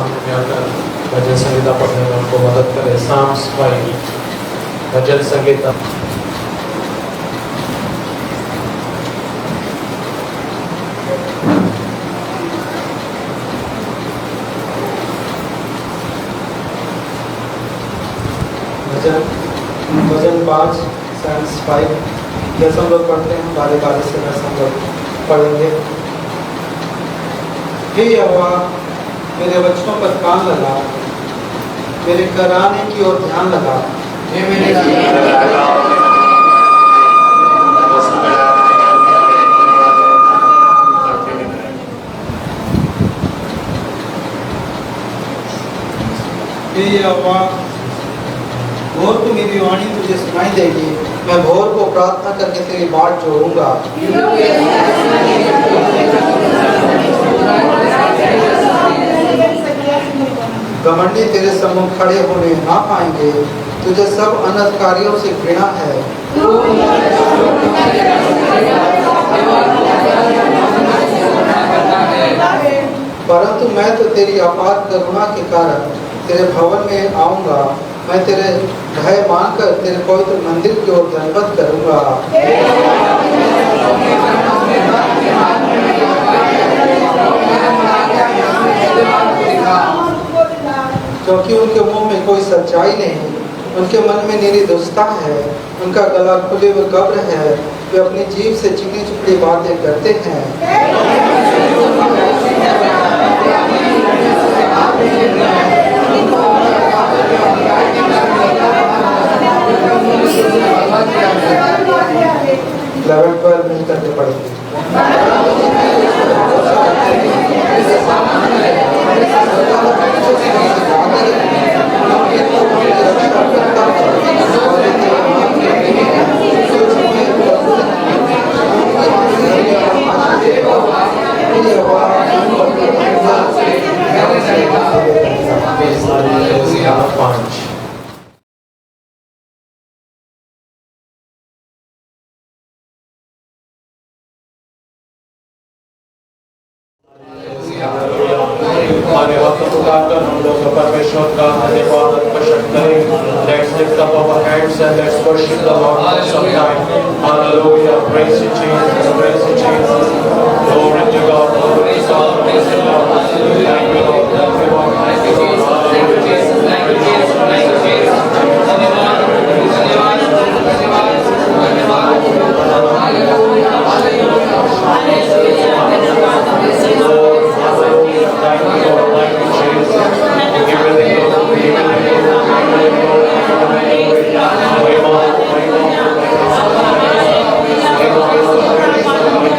सामने में आकर भजन संगीता पढ़ने में उनको मदद करें। साम्स भाई भजन संगीता। भजन 5 साइंस 5 जैसे हम लोग पढ़ते हैं बारे बारे से वैसे हम लोग पढ़ेंगे। हे यहोवा मेरे वचनों पर कान लगा, मेरे कराने की ओर ध्यान लगा। हे मेरे हे यहोवा भोर को मेरी वाणी तुझे सुनाई देगी, मैं भोर को प्रार्थना करके तेरी बाट जोड़ूंगा। घमंडी तेरे सम्मुख खड़े होने ना पाएंगे, तुझे सब अनधिकारियों से घृणा है। परंतु मैं तो तेरी अपार करुणा के कारण तेरे भवन में आऊंगा, मैं तेरे भय मानकर तेरे पवित्र मंदिर की ओर दंडवत करूंगा। क्योंकि उनके मुंह में कोई सच्चाई नहीं, उनके मन में निरी दुष्टता है, उनका गला खुले हुए कब्र है, वे अपनी जीभ से चिकनी चुपड़ी बातें करते हैं। मिल करके पढ़ेंगे। हमारे हाथों को उठाकर हम लोग परमेश्वर का धन्यवाद अर्पण करें। Let's lift up our hands and let's worship the Lord sometime. Hallelujah, praise you Jesus, praise you Jesus. Glory to God, glory to God, praise the Lord. Thank you Lord, thank you Lord, thank you Jesus, thank you Jesus, thank you Jesus, thank you Jesus. धन्यवाद, धन्यवाद, धन्यवाद, धन्यवाद, hallelujah, hallelujah, hallelujah, धन्यवाद, hallelujah, thank you Lord, thank you Jesus. We give you the glory, we give you the glory, we give you the glory.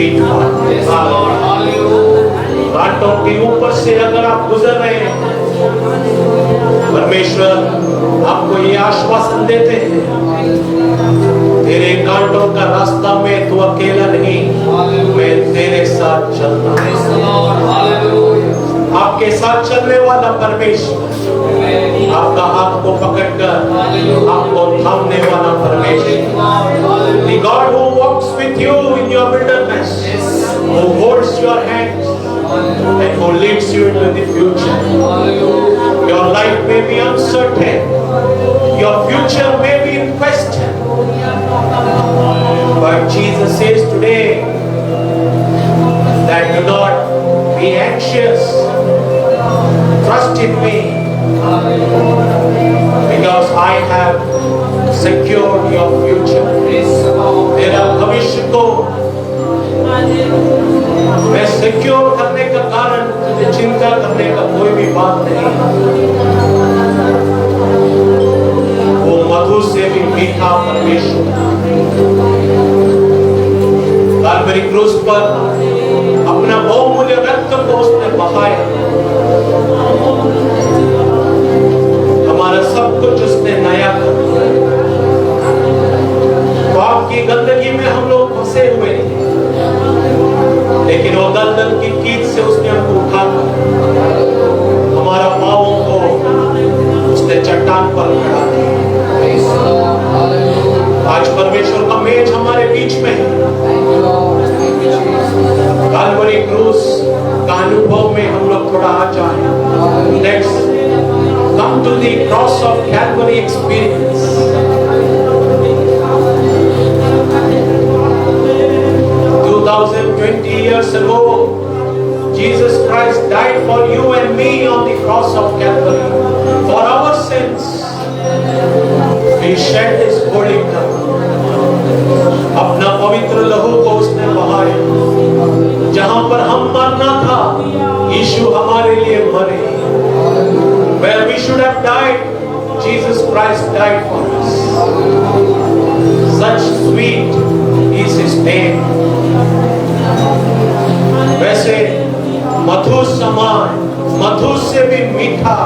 sweet one. कांटों के ऊपर से अगर आप गुजर रहे हैं, परमेश्वर आपको ये आश्वासन देते हैं, तेरे कांटों का रास्ता में तू अकेला नहीं, मैं तेरे साथ चलता हूं। आपके साथ चलने वाला परमेश्वर, आपका हाथ को पकड़कर आपको थामने वाला परमेश्वर, the God who walks with you in your wilderness, who holds your hands and who leads you into the future. Your life may be uncertain, your future may be in question, but Jesus says today that do not be anxious, trust in me, because I have secured your future. तेरा भविष्य को मैं secure करने का कारण तुझे चिंता करने का कोई भी बात नहीं। वो मधु से भी मीठा परमेश्वर काल्वरी क्रूस पर अपना बहुमूल्य रक्त को उसने बहाया, हमारा सब कुछ उसने नया कर दिया। पाप की गंदगी में हम लोग फंसे हुए थे, लेकिन वो दलदल की कीच से उसने हमको उठाकर हमारा पाँवों को उसने चट्टान पर खड़ा किया। आज परमेश्वर का मेज हमारे बीच में है। काल्वरी क्रूस का अनुभव में हम लोग थोड़ा आ जाए। Let's come to the cross of Calvary experience. 2020 years ago, Jesus Christ died for you and me on the cross of Calvary for our sins. He shed His holy blood. अपना पवित्र लहू को उसने बहाया। जहां पर हम मरना था, यीशु हमारे लिए मरे। Where we should have died, Jesus Christ died for us. Such sweet is His name. वैसे मधु समान, मधु से भी मीठा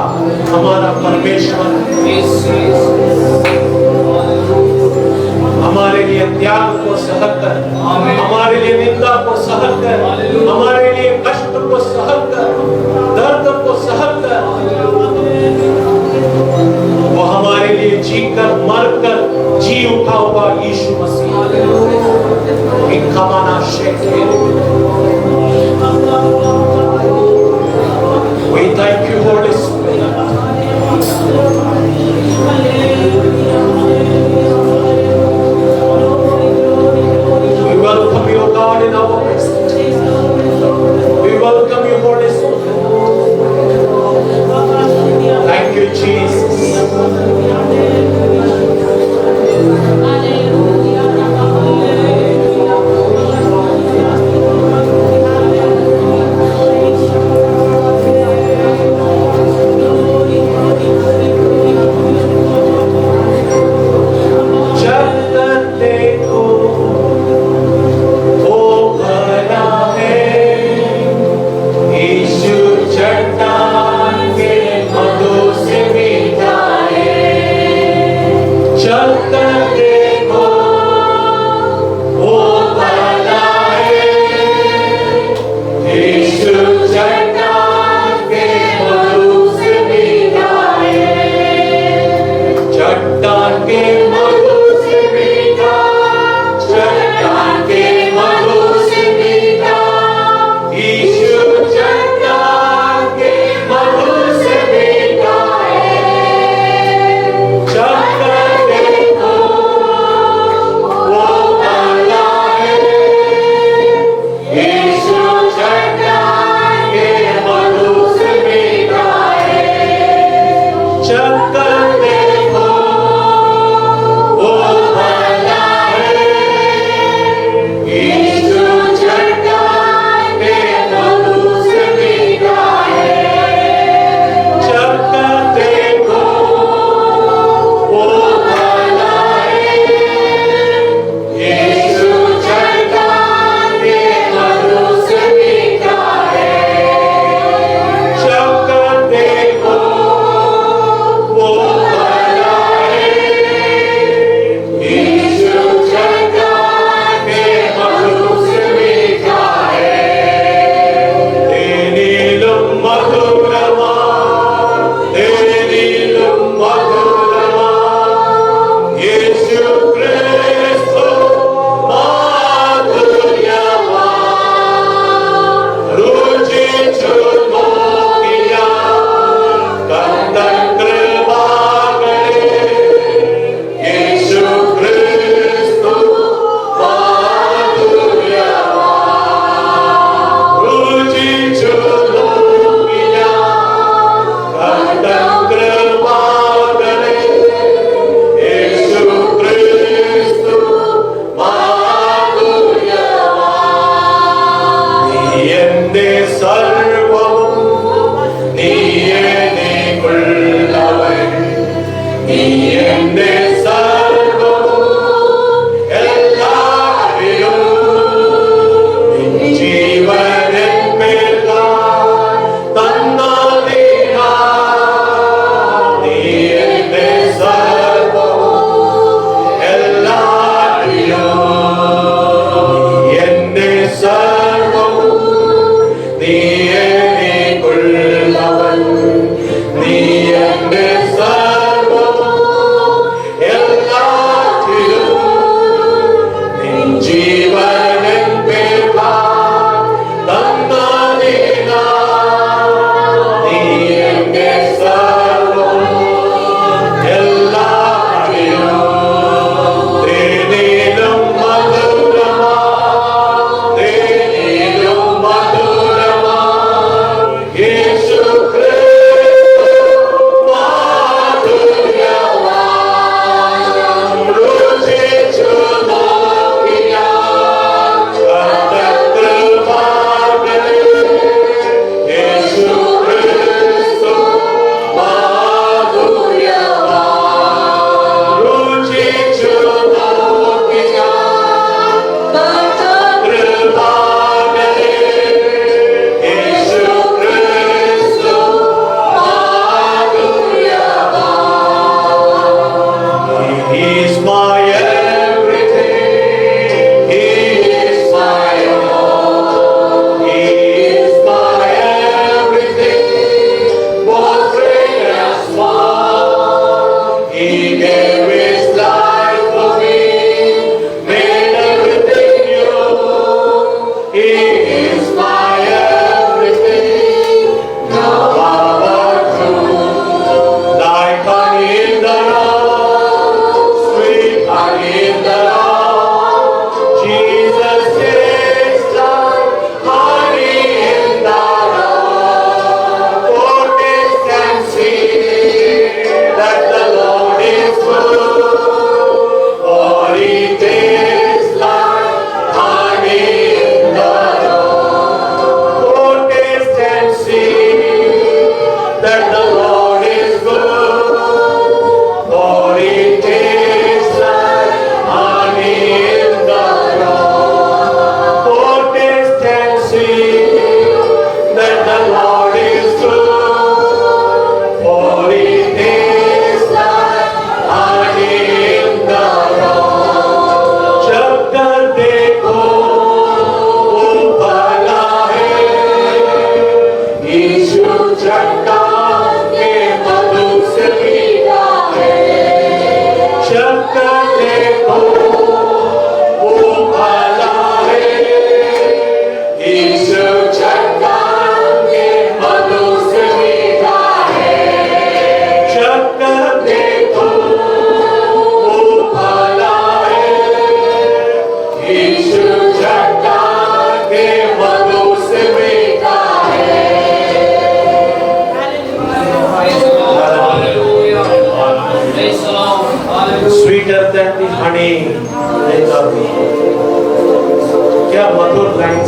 हमारा परमेश्वर, हमारे लिए त्याग को सहकर, हमारे लिए निंदा को सहकर, हमारे लिए कष्ट को सहकर, दर्द को सहकर, वो हमारे लिए जीकर मरकर जी उठा हुआ यीशु मसीह। We thank you, Holy Spirit. We welcome you, God, in our midst. We welcome you, Holy Spirit. Thank you, Jesus.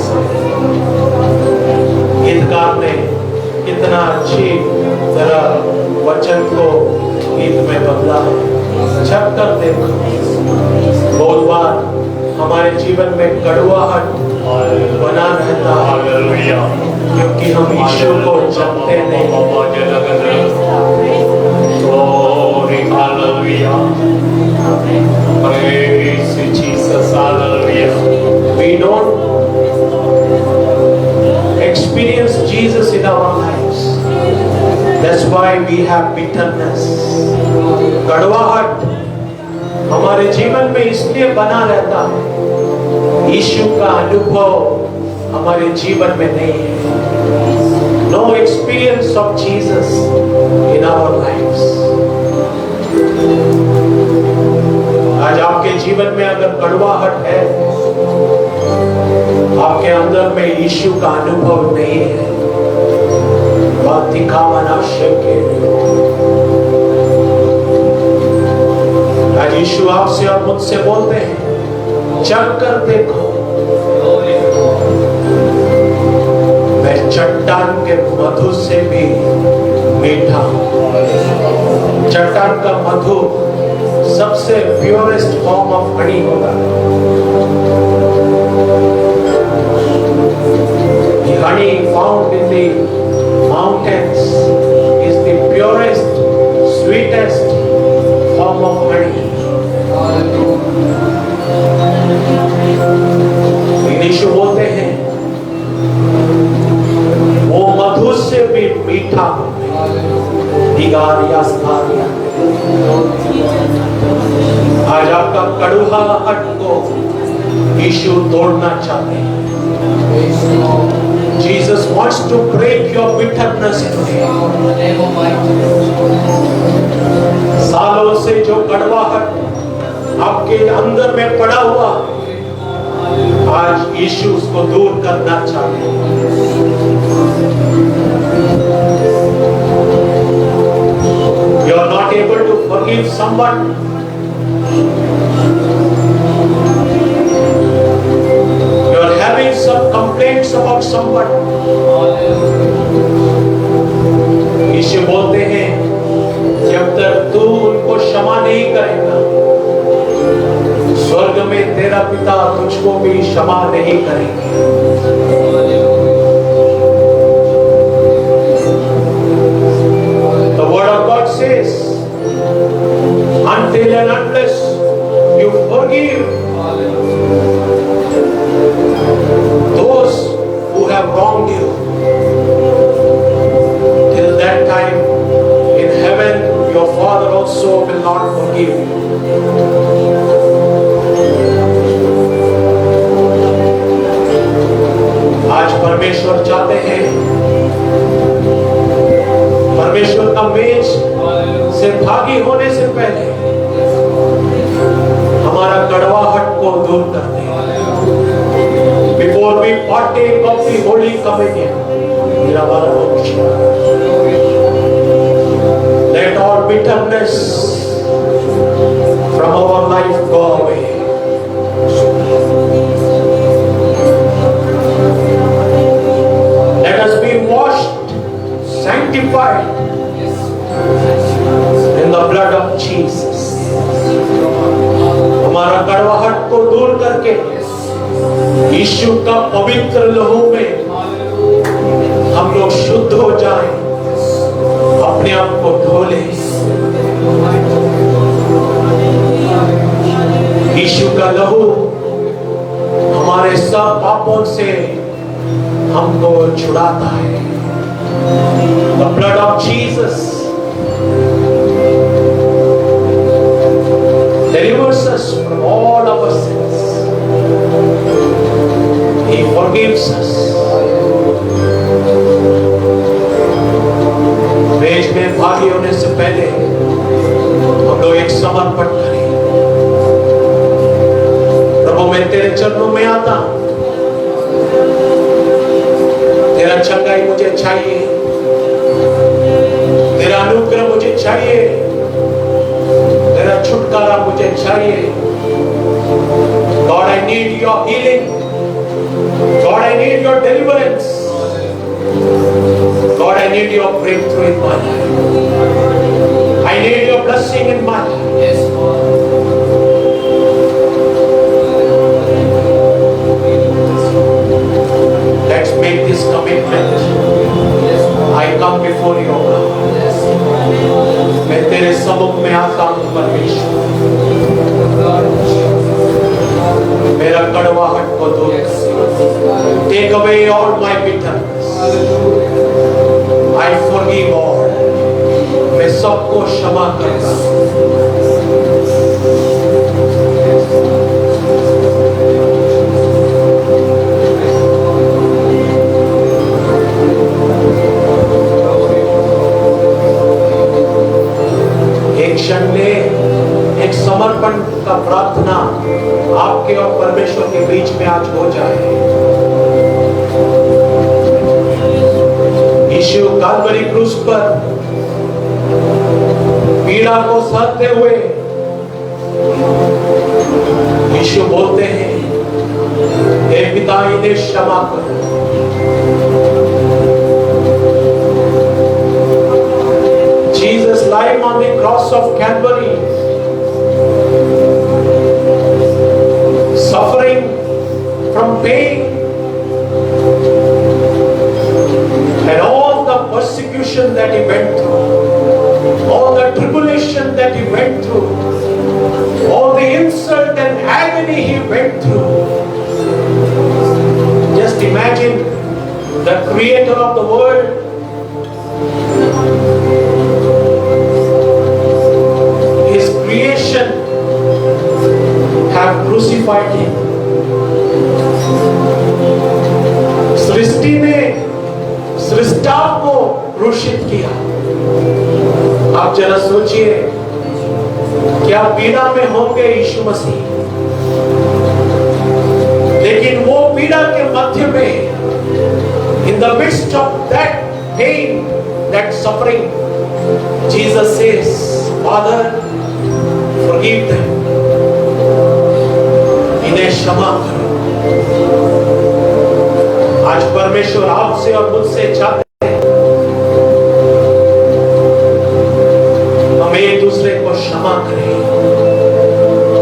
से। गीतकार ने कितना अच्छी तरह वचन को गीत में बदला है। जब कर देखो, बहुत बार हमारे जीवन में कड़वाहट बना रहता है क्योंकि हम यीशु को जानते नहीं। We don't experience Jesus in our lives. That's why we have bitterness. कड़वाहट हमारे जीवन में इसलिए बना रहता है, यीशु का अनुभव हमारे जीवन में नहीं है। No experience of Jesus in our lives. आज आपके जीवन में अगर कड़वाहट है, आपके अंदर में यीशु का अनुभव नहीं है, बात दिखावाना शक्य है। आज यीशु आपसे और मुझसे बोलते हैं, चख कर देखो, मैं चट्टान के मधु से भी मीठा हूं। चट्टान का मधु सबसे प्योरेस्ट फॉर्म ऑफ हनी होता है। The honey found in the mountains is the purest, sweetest form of honey. यीशु बोलते हैं, वो मधु से भी मीठा दिगारिया स्तारिया। आज आपका कड़वाहट को यीशु तोड़ना चाहते हैं। Jesus wants to break your bitterness today. सालों से जो कड़वाहट आपके अंदर में पड़ा हुआ, आज यीशु उसको दूर करना चाहते हैं। You are not able to forgive someone. You are having some complaints about someone. यीशु बोलते हैं, जब तक तू उनको क्षमा नहीं करेगा, स्वर्ग में तेरा पिता तुझको भी क्षमा नहीं करेंगे। The word of God says, until and unless you forgive those who have wronged you, till that time in heaven your Father also will not forgive you. आज परमेश्वर चाहते हैं, परमेश्वर का मेज से भागी होने से पहले हमारा कड़वाहट को दूर कर दे। Before we partake of the Holy Communion, let all bitterness from our life go away. Let us be washed, sanctified in the blood of Jesus. हमारा कड़वाहट को दूर करके यीशु का पवित्र लहू में हम लोग शुद्ध हो जाएं, अपने आप को धो लें। यीशु का लहू हमारे सब पापों से हमको छुड़ाता है। The blood of Jesus delivers us from all our sins. He forgives us. मेज में भागी होने से पहले हम लोग एक समर्पण करें। प्रभु, मैं तेरे चरणों में आता हूं, तेरा चंगाई मुझे चाहिए, तेरा अनुग्रह मुझे चाहिए, तेरा छुटकारा मुझे चाहिए। God, I need your healing. God, I need your deliverance. God, I need your breakthrough in my life. I need your blessing in my life. Yes, let's make this commitment. I come before you, God. मैं तेरे सम्मुख में आता हूँ परमेश्वर, मेरा कड़वाहट को दूर कर। Take away all my bitterness. I forgive all. मैं सबको क्षमा करता हूँ। एक समर्पण का प्रार्थना आपके और परमेश्वर के बीच में आज हो जाए। यीशु काल्वरी क्रूस पर पीड़ा को सहते हुए यीशु बोलते हैं, हे पिता इन्हें क्षमा करो। Jesus lying on the cross of Calvary, suffering from pain and all the persecution that he went through, all the tribulation that he went through, all the insult and agony he went through. Just imagine the creator of the world creation have crucified him. सृष्टि ने सृष्टा को क्रूसित किया। आप जरा सोचिए, क्या पीड़ा में होंगे यीशु मसीह, लेकिन वो पीड़ा के मध्य में, in the midst of that pain, that suffering, Jesus says, Father, forgive them. इन्हें क्षमा करो। आज परमेश्वर आपसे और मुझसे चाहते हैं, हम एक दूसरे को क्षमा करें।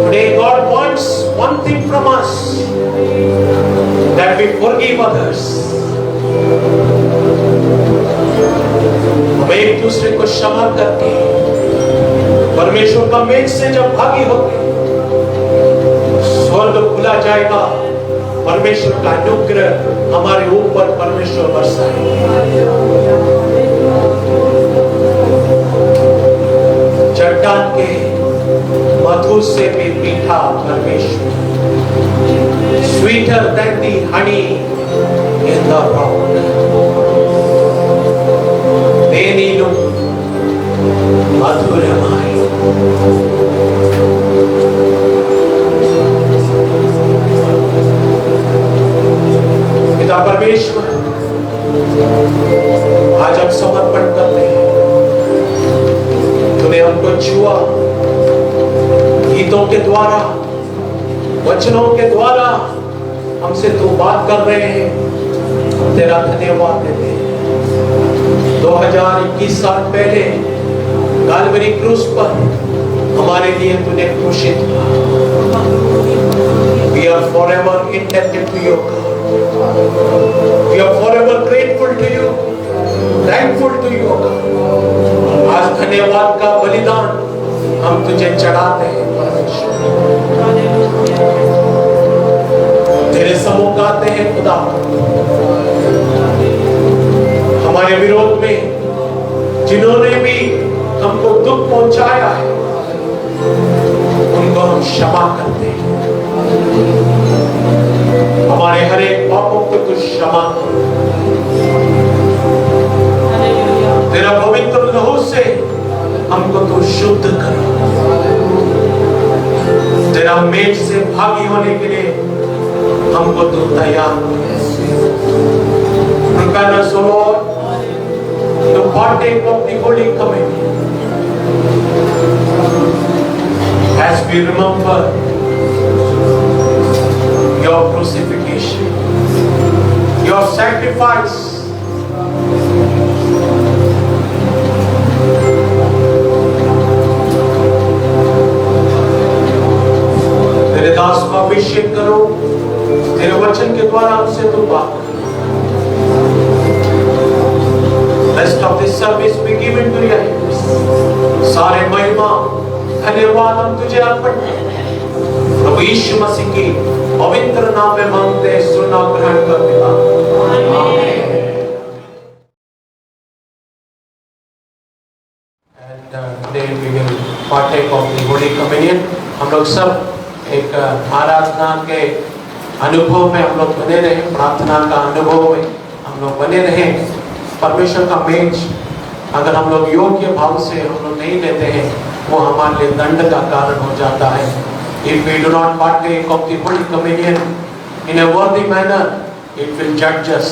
Today God wants one thing from us, that we forgive others. हम एक दूसरे को क्षमा करके परमेश्वर का मेज से जब भागी होंगे, स्वर्ग खुला जाएगा, परमेश्वर का अनुग्रह हमारे ऊपर परमेश्वर बरसाएगा। चट्टान के मधु से भी मीठा परमेश्वर, sweeter than the honey in the rock, దేనిలో మధురమై पिता परमेश्वर, आज हम समर्पण करते हैं। तूने हमको छुआ, गीतों के द्वारा, वचनों के द्वारा हमसे तू बात कर रहे हैं। तेरा धन्यवाद देते हैं। 2021 साल पहले काल्वरी क्रूस पर हमारे लिए तूने क्रूसित हुआ। We are forever indebted to you, God. We are forever grateful to you, thankful to you, God. आज धन्यवाद का बलिदान हम तुझे चढ़ाते हैं परमेश्वर। तेरे सम्मुख आते हैं खुदा, हमारे विरोध में जिन्होंने भी हमको दुख पहुंचाया है, उनको हम क्षमा करते हैं। हमारे हर एक पापों को तू क्षमा कर। तेरा पवित्र लहू से हमको तू शुद्ध कर। तेरा मेज से भागी होने के लिए हमको तू तैयार कर। Prepare us, O Lord, to partake of the Holy Communion as we remember your crucifixion. your sacrifice. तेरे दास को अभिषेक करो, तेरे वचन के द्वारा हमसे तू बात कर। Rest of this service we give into your hands. सारे महिमा धन्यवाद हम तुझे अर्पण करते हैं। प्रभु यीशु मसीह की पवित्र नाम में मांगते हैं, सुना ग्रहण कर पिता। आमीन। And today we will partake of the Holy Communion. हम लोग सब एक आराधना के अनुभव में हम लोग बने रहे, प्रार्थना का अनुभव में हम लोग बने रहे। परमेश्वर का मेज अगर हम लोग योग्य भाव से हम लोग नहीं लेते हैं, वो हमारे लिए दंड का कारण हो जाता है। If we do not partake of the Holy Communion in a worthy manner, it will judge us.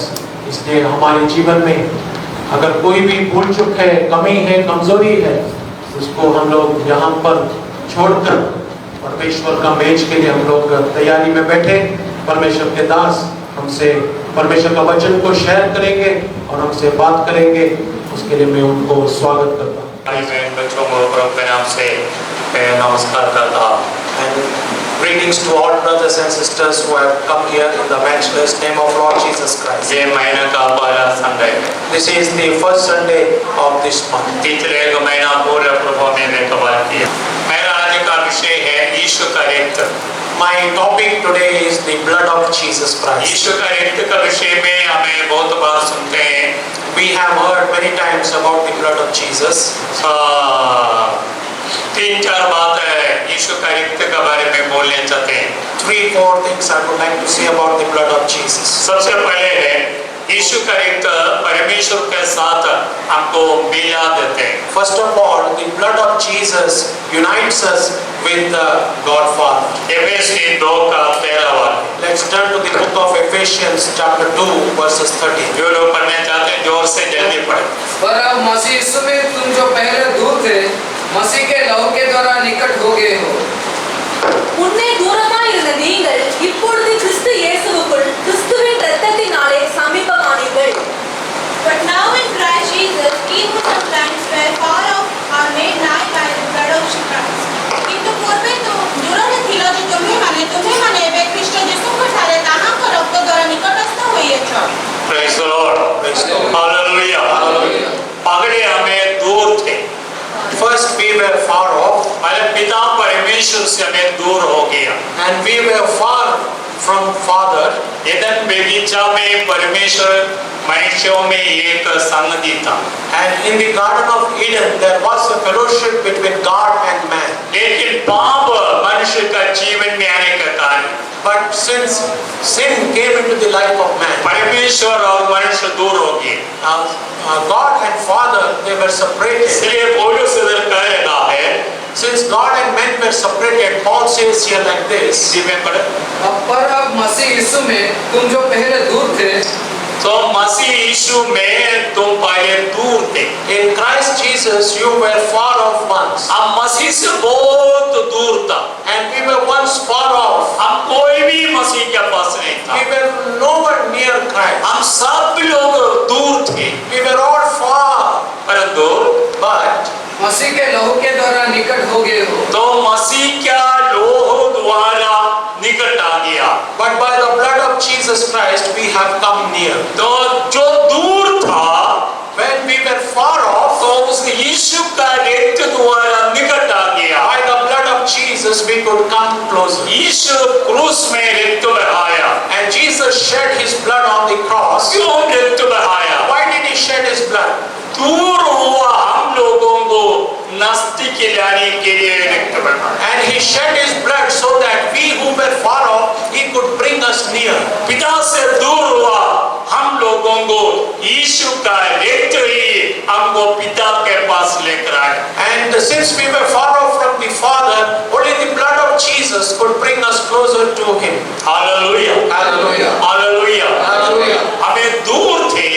इसलिए हमारे जीवन में अगर कोई भी भूल चूक है, कमी है, कमजोरी है, उसको हम लोग यहाँ पर छोड़कर परमेश्वर का मेज के लिए हम लोग तैयारी में बैठे। परमेश्वर के दास हमसे परमेश्वर का वचन को शेयर करेंगे और हमसे बात करेंगे। उसके लिए मैं उनको स्वागत करता हूँ। बच्चों को प्रभु के नाम से नमस्कार करता हूँ। And greetings to all brothers and sisters who have come here in the matchless name of Lord Jesus Christ. ये महीना का पहला संडे है। This is the first Sunday of this month. पिछले एक महीना पूरा प्रभु ने कवर किया। मेरा आज का विषय है यीशु का रक्त। My topic today is the blood of Jesus Christ. यीशु का रक्त का विषय में हमें बहुत बार सुनते हैं। We have heard many times about the blood of Jesus. 3-4 बात यीशु का रक्त के बारे में बोलने चाहते हैं। 3-4 things I would like to say about the blood of Jesus. सबसे पहले है यीशु का रक्त परमेश्वर के साथ हमको मिला देते हैं। First of all, the blood of Jesus unites us with the God Father. एफेसी 2:13। Let's turn to the book of Ephesians chapter 2 verses 13. जो लोग पढ़ना चाहते हैं जोर से जल्दी पढ़ें। पर अब मसीह यीशु में तुम जो पहले दूर थे, मसीह के लहू के द्वारा निकट हो गए हो। முன்னே தூரமாயிருந்த நீங்கள் இப்பொழுது கிறிஸ்து இயேசுவுக்குள் கிறிஸ்துவின் இரத்தத்தினாலே சமீபமானீர்கள். But now in Christ Jesus, we who sometimes were far off are made nigh by the blood of Christ. କିନ୍ତୁ ପୂର୍ବେ ଦୂରରେ ଥିଲ ଯେ ତୁମେମାନେ ଏବେ ଖ୍ରୀଷ୍ଟ ଯୀଶୁଙ୍କ ଠାରେ ତାହାଙ୍କ ରକ୍ତ ଦ୍ୱାରା ନିକଟସ୍ଥ ହୋଇଅଛ। Praise the Lord. Hallelujah. पहले हमें दूर थे। First we were far off पहले पिता परमेश्वर से हमें दूर हो गया। and we were far from Father. Edan बगीचा में परमेश्वर मनुष्यों में एक संगति था। And in the Garden of Eden there was a fellowship between God and man. लेकिन पाप मनुष्य का जीवन में आने के कारण But since sin came into the life of man, परमेश्वर और मनुष्य दूर हो गए। God and Father, they were separated. इसलिए पौलुस इधर कह रहा है, Since God and men were separated, Paul says here like this. पर अब मसीह यीशु में तुम जो पहले दूर थे, तो मसीह यीशु में तुम पहले दूर थे। In Christ Jesus, you were far off once. हम मसीह से बहुत दूर था। And we were once far off. हम कोई भी मसीह के पास नहीं था। We were nowhere near Christ. हम सब लोग दूर थे। We were all far. परंतु But मसीह के लहू के द्वारा निकट हो गए हो। तो मसीह क्या लोह द्वारा निकट आ गया। But by the blood of Jesus Christ, we have come near. तो जो दूर था, When we were far off, तो उस यीशु का रक्त द्वारा निकट आ गया। by the blood of Jesus, we could come closer. यीशु क्रूस में रक्त बहाया। And Jesus shed his blood on the cross. क्यों रक्त बहाया? Why did he shed his blood? दूर हुआ हम लोगों को नजदीक लाने के लिए रक्त बहाया। And he shed his blood so that we who were far off, he could bring us near. पिता से दूर हुआ हम लोगों को यीशु का रक्त ही हमको पिता के पास लेकर आया। And since we were far off from the Father, only the blood of Jesus could bring us closer to him. Hallelujah, Hallelujah. Hallelujah, Hallelujah. हमें दूर थे,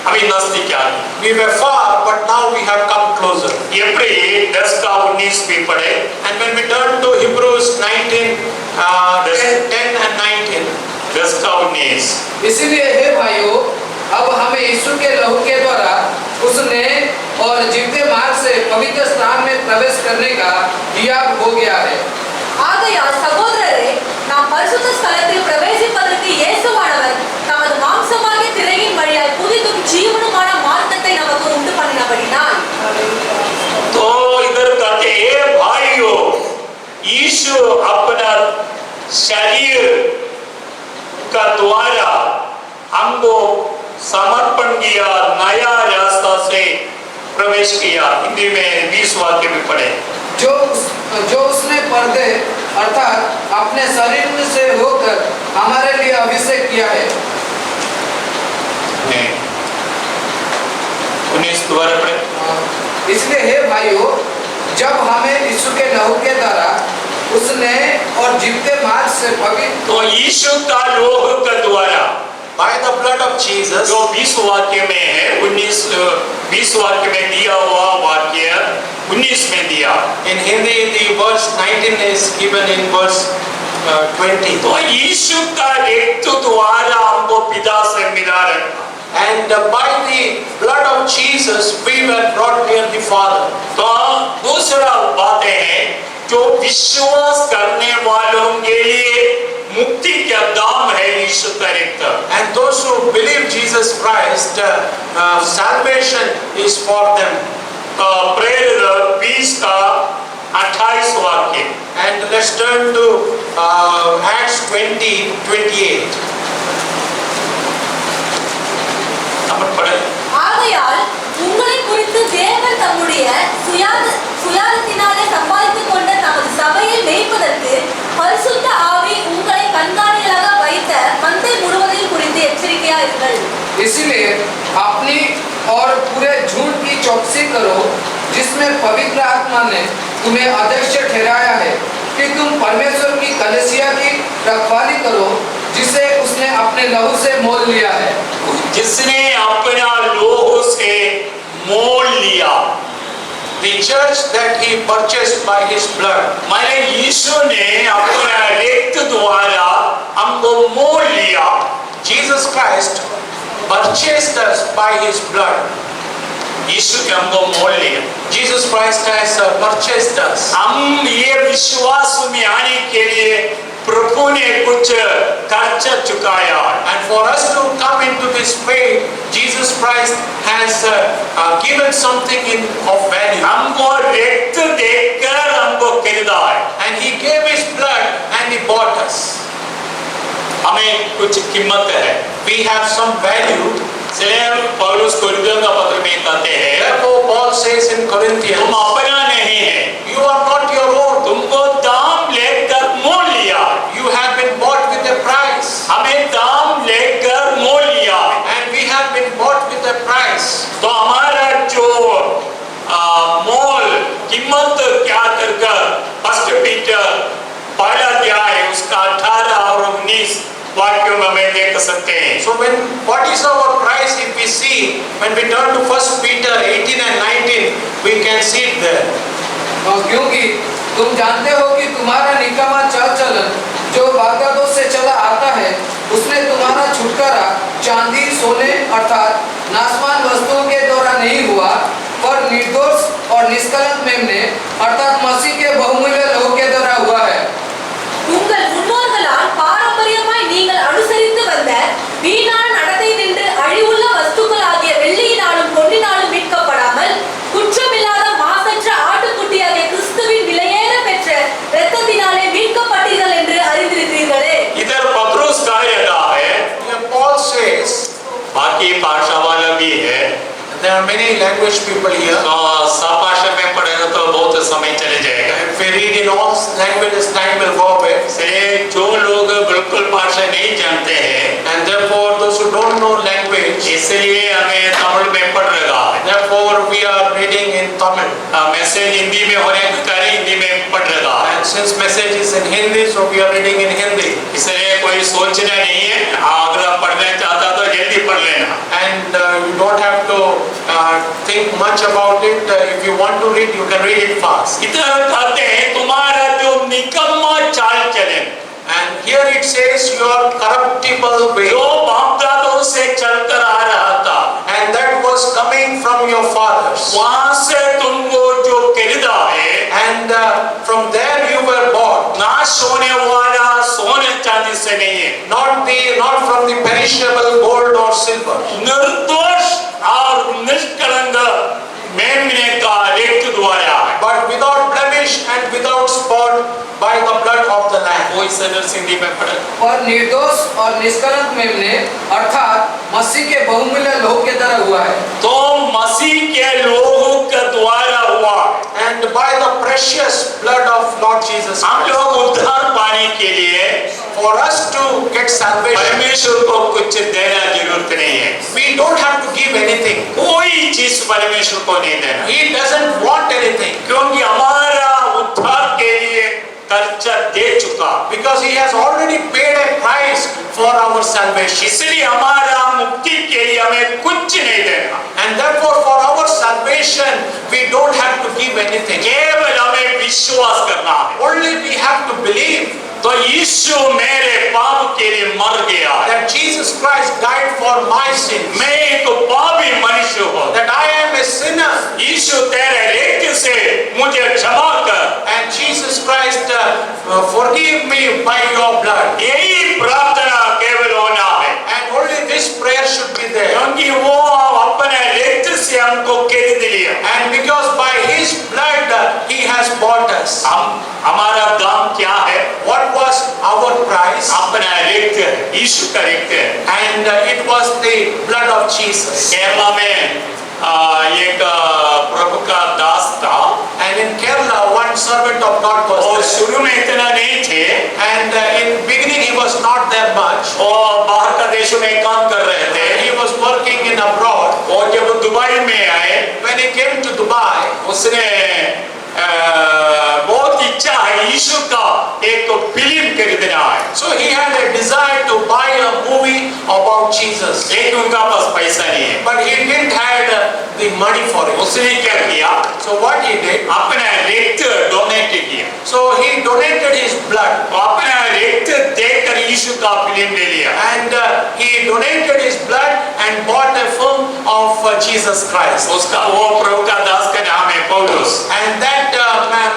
अभी नजदीक आ गए। We were far, but now we have come closer. इब्री 10:19 भी पढ़े। And when we turn to Hebrews 10 and 19, 10:19 इसीलिए हे भाइयों, करने का दिया हो गया है। ஆகையால் சகோதரரே, நாம் பரிசுத்த ஸ்தலத்தில் பிரவேசிப்பதற்கு இயேசுவானவர் தமது மாம்சமாகிய திரையின் வழியாய் புதிதும் ஜீவனுமான மார்க்கத்தை நமக்கு உண்டு பண்ணினபடினால், तो इधर कहते हैं भाइयों, यीशु अपना शरीर का द्वारा हमको समर्पण किया, नया रास्ता से प्रवेश किया। हिंदी में 20 वाक्य भी पढ़े। जो उसने पर्दे अर्थात अपने शरीर से होकर हमारे लिए अभिषेक किया है। 19 द्वारा पढ़े। इसलिए हे भाइयों, जब हमें यीशु के लहू के द्वारा उसने और जीवते मार्ग से पवित्र, तो यीशु का लोह का द्वारा, By the blood of Jesus, जो 20 वाक्य में है, 20 वाक्य में दिया हुआ वाक्य 19 में दिया। in Hindi, the verse 19 is given in verse 20. तो यीशु का रक्त द्वारा हमको पिता से मिला रखा। And by the blood of Jesus, we were brought near the Father. तो दूसरा बातें है, जो विश्वास करने वालों के लिए मुक्ति का दाम है यीशु का रक्त। And those who believe Jesus Christ, salvation is for them. प्रेरित 20 का 28 वाक्य। And let's turn to Acts 20:28. हम पढ़े। ஆகையால் உங்களை குறித்து தேவன் தம்முடைய சுயாதீனத்தினாலே சம்பாதித்துக் கொண்ட தமது சபையை மேய்ப்பதற்கு பரிசுத்த ஆவி உங்களை கண்காணிகளாக வைத்த மந்தை முழுவதையும் குறித்து எச்சரிக்கையாயிருங்கள்। इसीलिए अपनी और पूरे झूठ की चौकसी करो, जिसमें पवित्र आत्मा ने तुम्हें अध्यक्ष ठहराया है कि तुम परमेश्वर की कलीसिया की रखवाली करो, जिसे उसने अपने लहू से मोल लिया है। जिसने अपना लोह से मोल लिया, The church that he purchased by his blood. माने यीशु ने अपना रक्त द्वारा हमको मोल लिया। Jesus Christ purchased us by his blood. यीशु ने हमको मोल लिया। Jesus Christ has purchased us. हम ये विश्वास में आने के लिए प्रभु ने कुछ खर्चा चुकाया। And for us to come into this faith, Jesus Christ has given something of value. हमको रक्त देकर हमको खरीदा है। And he gave his blood and he bought us. हमें कुछ कीमत है। We have some value. इसलिए पौलुस कोरिन्थियों का पत्र में कहते हैं, Therefore Paul says in Corinthians, तुम अपना नहीं है, you are not your own. तुमको दाम लेकर मोल लिया। You have been bought with a price. हमें दाम लेकर मोल लिया। And we have been bought with a price. तो हमारा जो मोल कीमत क्या कर फर्स्ट पीटर पहला अध्याय उसका 18 और 19 वाक्यों में हमें देख सकते हैं। So what is our price? If we see, when we turn to 1 Peter 18 and 19, we can see it there. क्योंकि तुम जानते हो कि तुम्हारा निकम्मा चाल चलन जो बागदादों से चला आता है, उसने तुम्हारा छुटकारा चांदी सोने अर्थात नाशवान वस्तुओं के द्वारा नहीं हुआ, पर निर्दोष और निष्कलंक मेमने अर्थात मसीह के बहुमूल्य लहू के द्वारा हुआ है। உங்கள் முன்னோர்களால் பாரம்பரியமாய் நீங்கள் அனுசரித்து வந்த வீணான நடத்தை நின்று அழிவுள்ள வஸ்துக்களாகிய வெள்ளியினாலும் பொன்னினாலும் மீட்கப்படாமல் குற்றமில்லாத மாசற்ற ஆட்டுக்குட்டியாகிய கிறிஸ்துவின் விலையேற பெற்ற இரத்தத்தினாலே மீட்கப்பட்டீர்கள் என்று அறிந்திருக்கிறீர்களே। इधर पत्रुस कह रहा है, Here Paul says, बाकी भाषा वाला भी है, there are many language people here. तो सब भाषा में पढ़ेगा तो बहुत समय चले जाएगा। If we read in all languages, time will go away. इसलिए जो लोग बिल्कुल भाषा नहीं जानते हैं, And therefore, those who don't know language, इसलिए हमें तमिल में पढ़ रहा है। therefore we are reading in Tamil. Message Hindi में होने के कारण हिंदी में पढ़ रहा है। And since message is in Hindi, so we are reading in Hindi. इसलिए कोई सोचना नहीं है, अगर आप पढ़ना चाहता तो जल्दी पढ़ लेना। And you don't have to think much about it. If you want to read, you can read it fast. इधर कहते हैं तुम्हारा जो निकम्मा चाल चलन, And here it says your corruptible way. जो बाप दादों से चलकर आ रहा था, And that was coming from your fathers. वहां से तुमको जो खरीदा है, And imperishable gold or silver, निर्दोष और निष्कलंक मेमने का रक्त द्वारा है। but without blemish and without spot by the blood of the Lamb. कोई सदर सिंधी में पढ़े। और निर्दोष और निष्कलंक मेमने अर्थात मसीह के बहुमूल्य लोह के तरह हुआ है। तो मसीह के लोह के द्वारा हुआ And by the precious blood of Lord Jesus हम Christ. लोग उद्धार पाने के लिए For us to get salvation, परमेश्वर को कुछ देना जरूरत नहीं है। we don't have to give anything. कोई चीज परमेश्वर को नहीं देना, He doesn't want anything क्योंकि हमारा उद्धार के लिए खर्चा दे चुका, because He has already paid a price for our salvation. इसलिए हमारा मुक्ति के लिए हमें कुछ नहीं देना, And therefore, for our salvation, we don't have to give anything. केवल हमें विश्वास करना है। Only we have to believe तो यीशु मेरे पाप के लिए मर गया है, that Jesus Christ died for my sins, मैं एक पापी मनुष्य हूँ, that I am a sinner, यीशु तेरे रक्त से मुझे क्षमा कर, and Jesus Christ forgive me by your blood. यही प्रार्थना केवल होना है, And only this prayer should be there. क्योंकि वो अपने रक्त से हमको खरीद लिया। And because by His blood He has bought us. हमारा दाम क्या है? What was our price? अपना रक्त है, यीशु का रक्त है। And it was the blood of Jesus. Kerala में एक प्रभु का दास था, And in Kerala, one servant of God और was there. शुरू में इतना नहीं थे, And in beginning he was not there much. और बाहर का देशों में काम कर रहे थे। He was working in abroad. और जब वो दुबई में आए, When he came to Dubai, उसने बहुत इच्छा है यीशु का एक फिल्म खरीदना है, so he had a desire to buy a movie about Jesus. लेकिन उनका पास पैसा नहीं है। But he didn't have the money for it. उसने क्या किया? So what he did, अपना रक्त डोनेट किया, so he donated his blood. अपना रक्त देकर यीशु का फिल्म ले लिया। And he donated his blood and bought a film of Jesus Christ. उसका वो प्रभु का दास का नाम है पौलुस। And that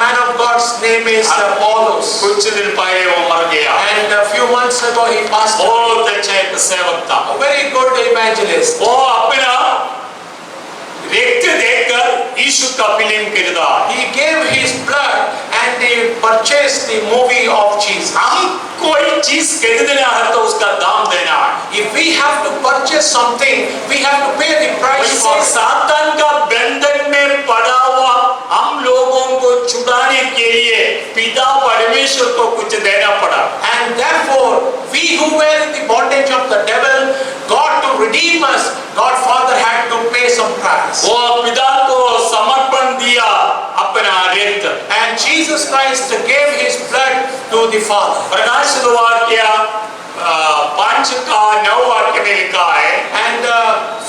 man of God's name is Paulus. कुछ दिन पहले वो मर गया। And a few months ago he passed away. बहुत अच्छा एक सेवक था। A very good evangelist. वो अपना रक्त देकर यीशु का फिल्म खरीदा। He gave his blood and he purchased the movie of Jesus. हम कोई चीज खरीदना है तो उसका दाम देना है। If we have to purchase something, we have to pay the price for वैसे it. सातान का बंधन में पड़ा हुआ हम लोगों को छुड़ाने के लिए पिता परमेश्वर को कुछ देना पड़ा। And therefore, we who were in the bondage of the devil, God to redeem us, God Father had to pay some price. वो पिता को समर्पण दिया अपना रक्त। And Jesus Christ gave his blood to the Father. प्रकाश वाक्य 5 का 9 वाक्य में लिखा है, And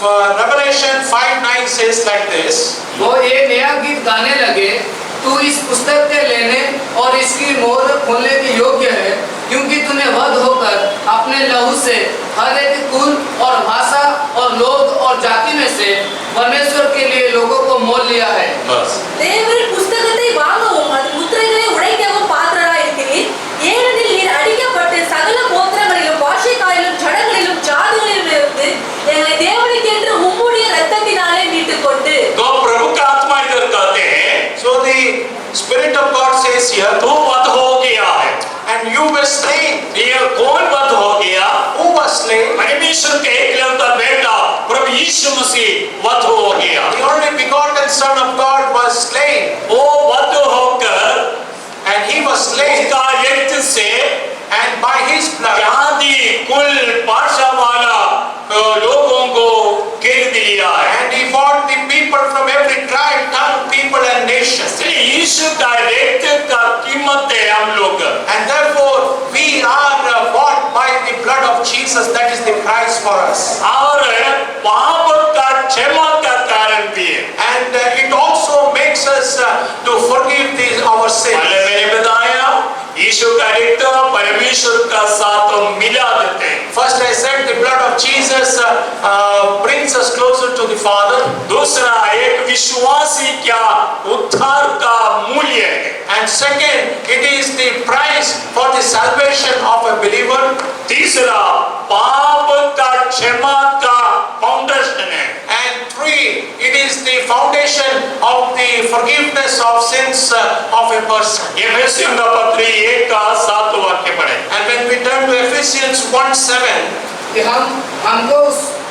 for Revelation 5:9 says like this. वो ये नया गीत गाने लगे, तू इस पुस्तक के लेने और इसकी मोहर खोलने के योग्य है, क्योंकि तूने वध होकर अपने लहू से हर एक कुल और भाषा और लोग और जाति में से परमेश्वर के लिए लोगों को मोल लिया है। बस தேவரின் புஸ்தகத்தை வாங்கவும் அது முத்திரைகளை உடைக்கவும் பாத்திரராய் இருக்கிறீர். ஏனெனில் நீர் அடிக்கப்பட்டு சகல கோத்திரங்களிலும் பாஷைக்காரிலும் ஜனங்களிலும் ஜாதிகளிலும் இருந்து எங்களை தேவனுக்கென்று உம்முடைய இரத்தத்தினாலே மீட்டுக்கொண்டு तो प्रभु का आत्मा इधर कहते हैं, So the Spirit of God says here, तू वध हो गया है। and you were slain. ये कौन वध हो गया? Who was slain? परमेश्वर के एकलौता बेटा प्रभु यीशु मसीह वध हो गया। The only begotten Son of God was slain. वो वध होकर And he was slain. उसका रक्त से And by his blood, जाति कुल भाषा वाला लोगों को खरीद लिया है। and he bought the people from every tribe, tongue, people and nation. इसलिए यीशु का रक्त का कीमत है हम लोग। And therefore, we are bought by the blood of Jesus. That is the price for us. और पाप का क्षमा का कारण भी है। And it also makes us to forgive our sins. पहले मैंने बताया यीशु का रक्त परमेश्वर का साथ मिला देते हैं। First I said the blood of Jesus brings us closer to the Father. दूसरा एक विश्वासी क्या उद्धार का मूल्य है। And second, it is the price for the salvation of a believer. तीसरा पाप का क्षमा का फाउंडेशन है। And 3, it is the foundation of the forgiveness of sins of a person. एफेसियों का पत्री 1:7 वाक्य पढ़े। And when we turn to Ephesians 1:7, कि हमको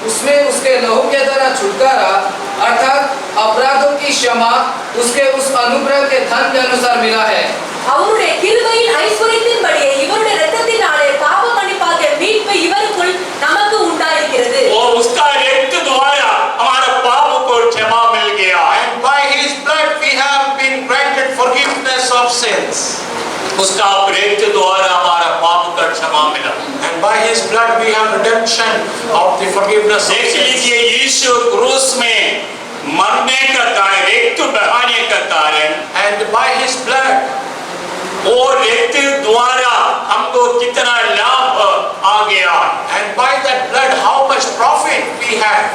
उसमें उसके लहू के द्वारा छुटकारा अर्थात अपराधों की क्षमा उसके उस अनुग्रह के धन के अनुसार मिला है। அவருடைய கிருபையின் ஐஸ்வரியத்தின்படியே இவருடைய இரத்தத்தினாலே பாவ மன்னிப்பாகிய மீட்பு இவருக்குள் நமக்கு உண்டாயிருக்கிறது। और उसका रक्त द्वारा हमारा पाप को क्षमा मिल गया है। and by his blood we have been granted forgiveness of sins. उसका रक्त द्वारा हमारा पाप का क्षमा मिला। And by his blood we have redemption of the forgiveness of देख sins. लीजिए यीशु क्रूस में मरने का कारण, रक्त बहाने का कारण, And by his blood, वो रक्त द्वारा हमको कितना लाभ आ गया। and by that blood how much profit we have.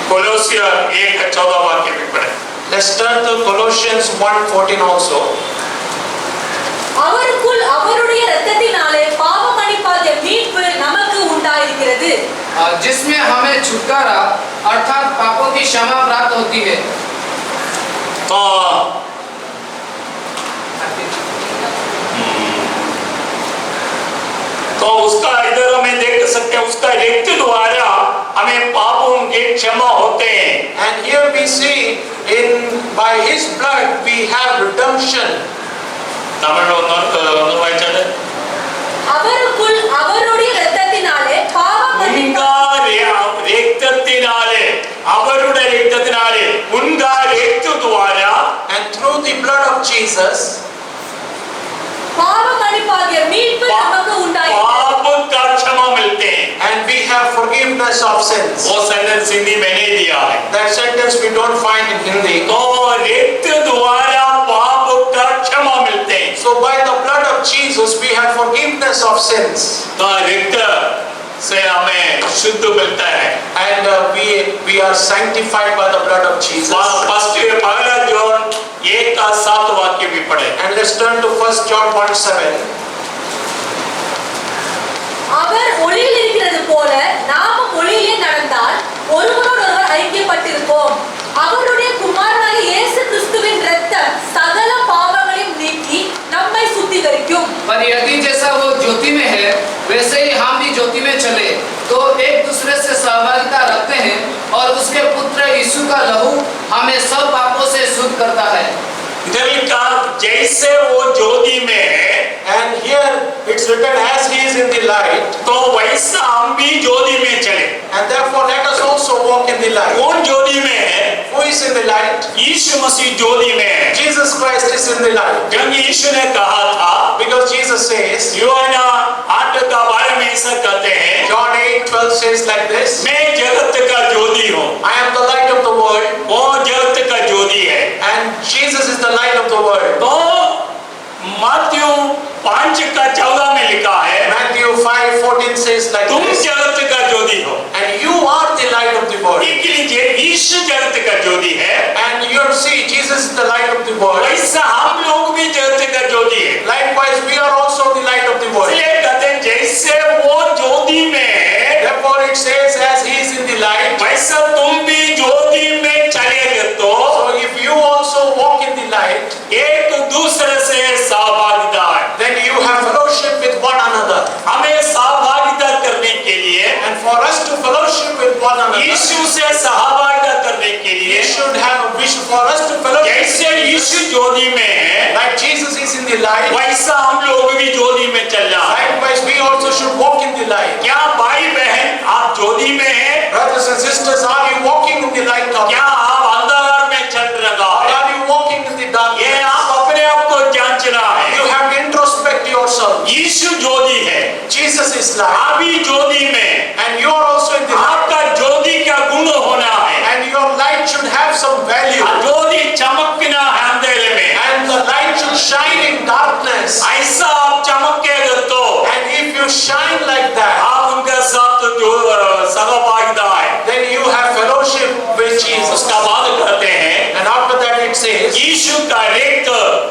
कोलोसियर 1:14 वाक्य भी पढ़े। Let's turn to Colossians 1:14 also. அவருக்குள் அவருடைய இரத்தத்தினாலே பாவ மன்னிப்பாகிய மீட்பு நமக்கு உண்டாயிருக்கிறது। जिसमें हमें छुटकारा अर्थात पापों की क्षमा प्राप्त होती है। तो उसका इधर हमें देख सकते हैं, उसका रक्त द्वारा हमें पापों के क्षमा होते हैं। And here we see by his blood we have redemption. Tamil ഒന്ന് വായിച്ചാൽ அவருக்குள் அவருடைய இரத்தத்தினாலே பாவ மன்னிப்பு രക്തത്തിനാലെ അവരുടെ രക്തത്തിനാലെ उनका रक्त द्वारा And through the blood of Jesus பாவ மன்னிப்பாகிய மீட்பு நமக்கு உண்டாயிருக்கிறது। पाप का क्षमा मिलते हैं। and we have forgiveness of sins. वो सेंटेंस हिंदी में नहीं दिया है। That sentence we don't find in Hindi. तो रक्त द्वारा पाप का क्षमा मिलते हैं। So by the blood of Jesus we have forgiveness of sins. तो रक्त से हमें शुद्ध मिलता है। And we are sanctified by the blood of Jesus. First पहला जॉन 1:7 वाक्य भी पढ़े। And let's turn to 1 John 1:7. அவர் ஒளியில் இருக்கிறது போல நாமும் ஒளியிலே நடந்தால் ஒருவரோடொருவர் ஐக்கியப்பட்டிருப்போம்। அவருடைய குமாரனாகிய இயேசு கிறிஸ்துவின் இரத்தம் சகல பாவங்களையும் நீக்கி நம்மை சுத்திகரிக்கும்। पर यदि जैसा वो ज्योति में है वैसे ही हम भी ज्योति में चले तो एक दूसरे से सहभागिता रखते हैं और उसके पुत्र यीशु का लहू हमें सब पापों से शुद्ध करता है। इधर लिखा जैसे वो ज्योति में है, And here it's written as he is in the light. तो वैसा हम भी ज्योति में चले। And therefore let us also walk in the light. कौन ज्योति में है? Who is in the light? यीशु मसीह ज्योति में है। Jesus Christ is in the light. क्योंकि यीशु ने कहा था, Because Jesus says, यूहन्ना 8 का 12 में ऐसा कहते हैं, John 8:12 says like this, मैं जगत का ज्योति हूँ। I am the light of the world. वो जगत का ज्योति है। And Jesus is the light of the world. तो मत्ती 5:14 में लिखा है, Matthew 5:14 says like तुम this, जगत का ज्योति हो। and you are the light of the world. देख लीजिए यीशु जगत का ज्योति है, And you see, Jesus is the light of the world. वैसा हम लोग भी जगत का ज्योति है। Likewise, we are also the light of the world. इसलिए कहते हैं जैसे वो ज्योति में है, Therefore, it says, as he is in the light, वैसा तुम भी ज्योति में चलेंगे तो so if you also walk in the light, एक दूसरे से सहभागिता है। then you have fellowship with one another. हमें सहभागिता करने के लिए, And for us to fellowship with one another, यीशु से सहभागिता करने के we लिए, should have a wish for us to fellowship. जैसे यीशु ज्योति में है, Like Jesus is in the light, वैसा हम लोग भी ज्योति में चलना है। likewise we also should walk in the light. क्या भाई बहन आप ज्योति में हैं? Brothers and sisters, are you walking in the light of क्या God? आप अंधकार में चल रहा Or है? are you walking in the ये darkness? आप अपने आप को जांचना है। You have to introspect yourself. यीशु ज्योति है, Jesus is light, आप भी ज्योति में, and you are also in the light. आपका ज्योति का गुण होना है। And your light should have some value. ज्योति चमकना है अंधेरे में। And the light should shine in darkness. ऐसा आप चमकेगा तो And if you shine like that, आप उनके साथ जो सहभागिता है। then you have fellowship with Jesus. उसका बाद कहते हैं And after that it says, यीशु का रक्त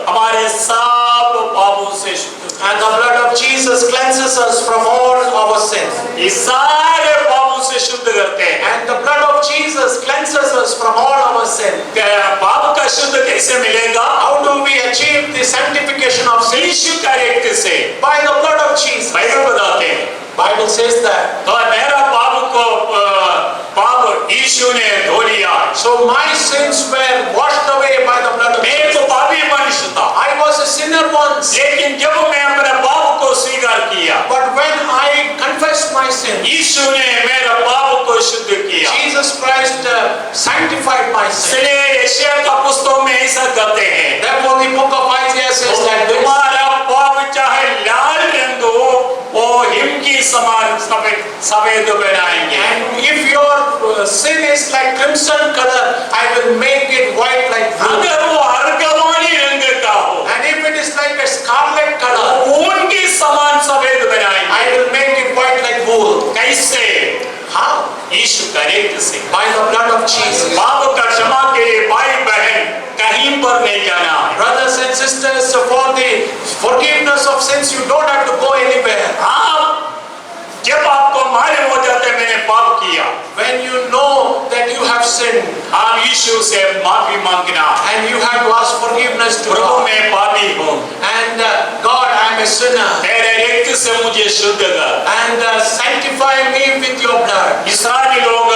हमारे सब पापों से शुद्ध and the blood of Jesus Jesus cleanses us from all our sins. ये सारे पापों से शुद्ध करते हैं। And the blood of Jesus cleanses us from all our sin. पाप का शुद्ध कैसे मिलेगा? How do we achieve the sanctification of sin? यीशु का रक्त से। By the blood of Jesus. Bible बताते हैं। Bible says that. तो मेरा पाप यीशु ने धो लिया। So my sins were washed away by the blood of मैं Jesus. तो पापी मनुष्य था, I was a sinner once. लेकिन जब मैं अपने पाप को स्वीकार किया, But when I confessed my sin, यीशु ने मेरा पाप को शुद्ध किया। Jesus Christ sanctified my sin. इसलिए यशायाह का पुस्तक में ऐसा कहते हैं, Therefore the book of Isaiah says like this. तुम्हारा पाप चाहे लाल रंग हो, वो हिम की समान सफेद बनाएंगे। And if your sin is like crimson color, I will make it white like wool. अगर वो अर्गवानी रंग का हो, And if it is like a scarlet color, ऊन की समान सफेद बनाएंगे। I will make it white like wool. कैसे? How? यीशु का रक्त से। By the blood of Jesus. पाप का क्षमा के लिए भाई बहन कहीं पर नहीं जाना है। Brothers and sisters, for the forgiveness of sins, you don't have to go anywhere. आप जब आपको मालूम हो जाता है मैंने पाप किया, When you know that you have sinned आप यीशु से माफी मांगना, and you have to ask forgiveness to Prabhu God. मैं पापी हूँ, And God, I am a sinner. तेरे रक्त से मुझे शुद्ध कर। And sanctify me with your blood. इस्राएली लोग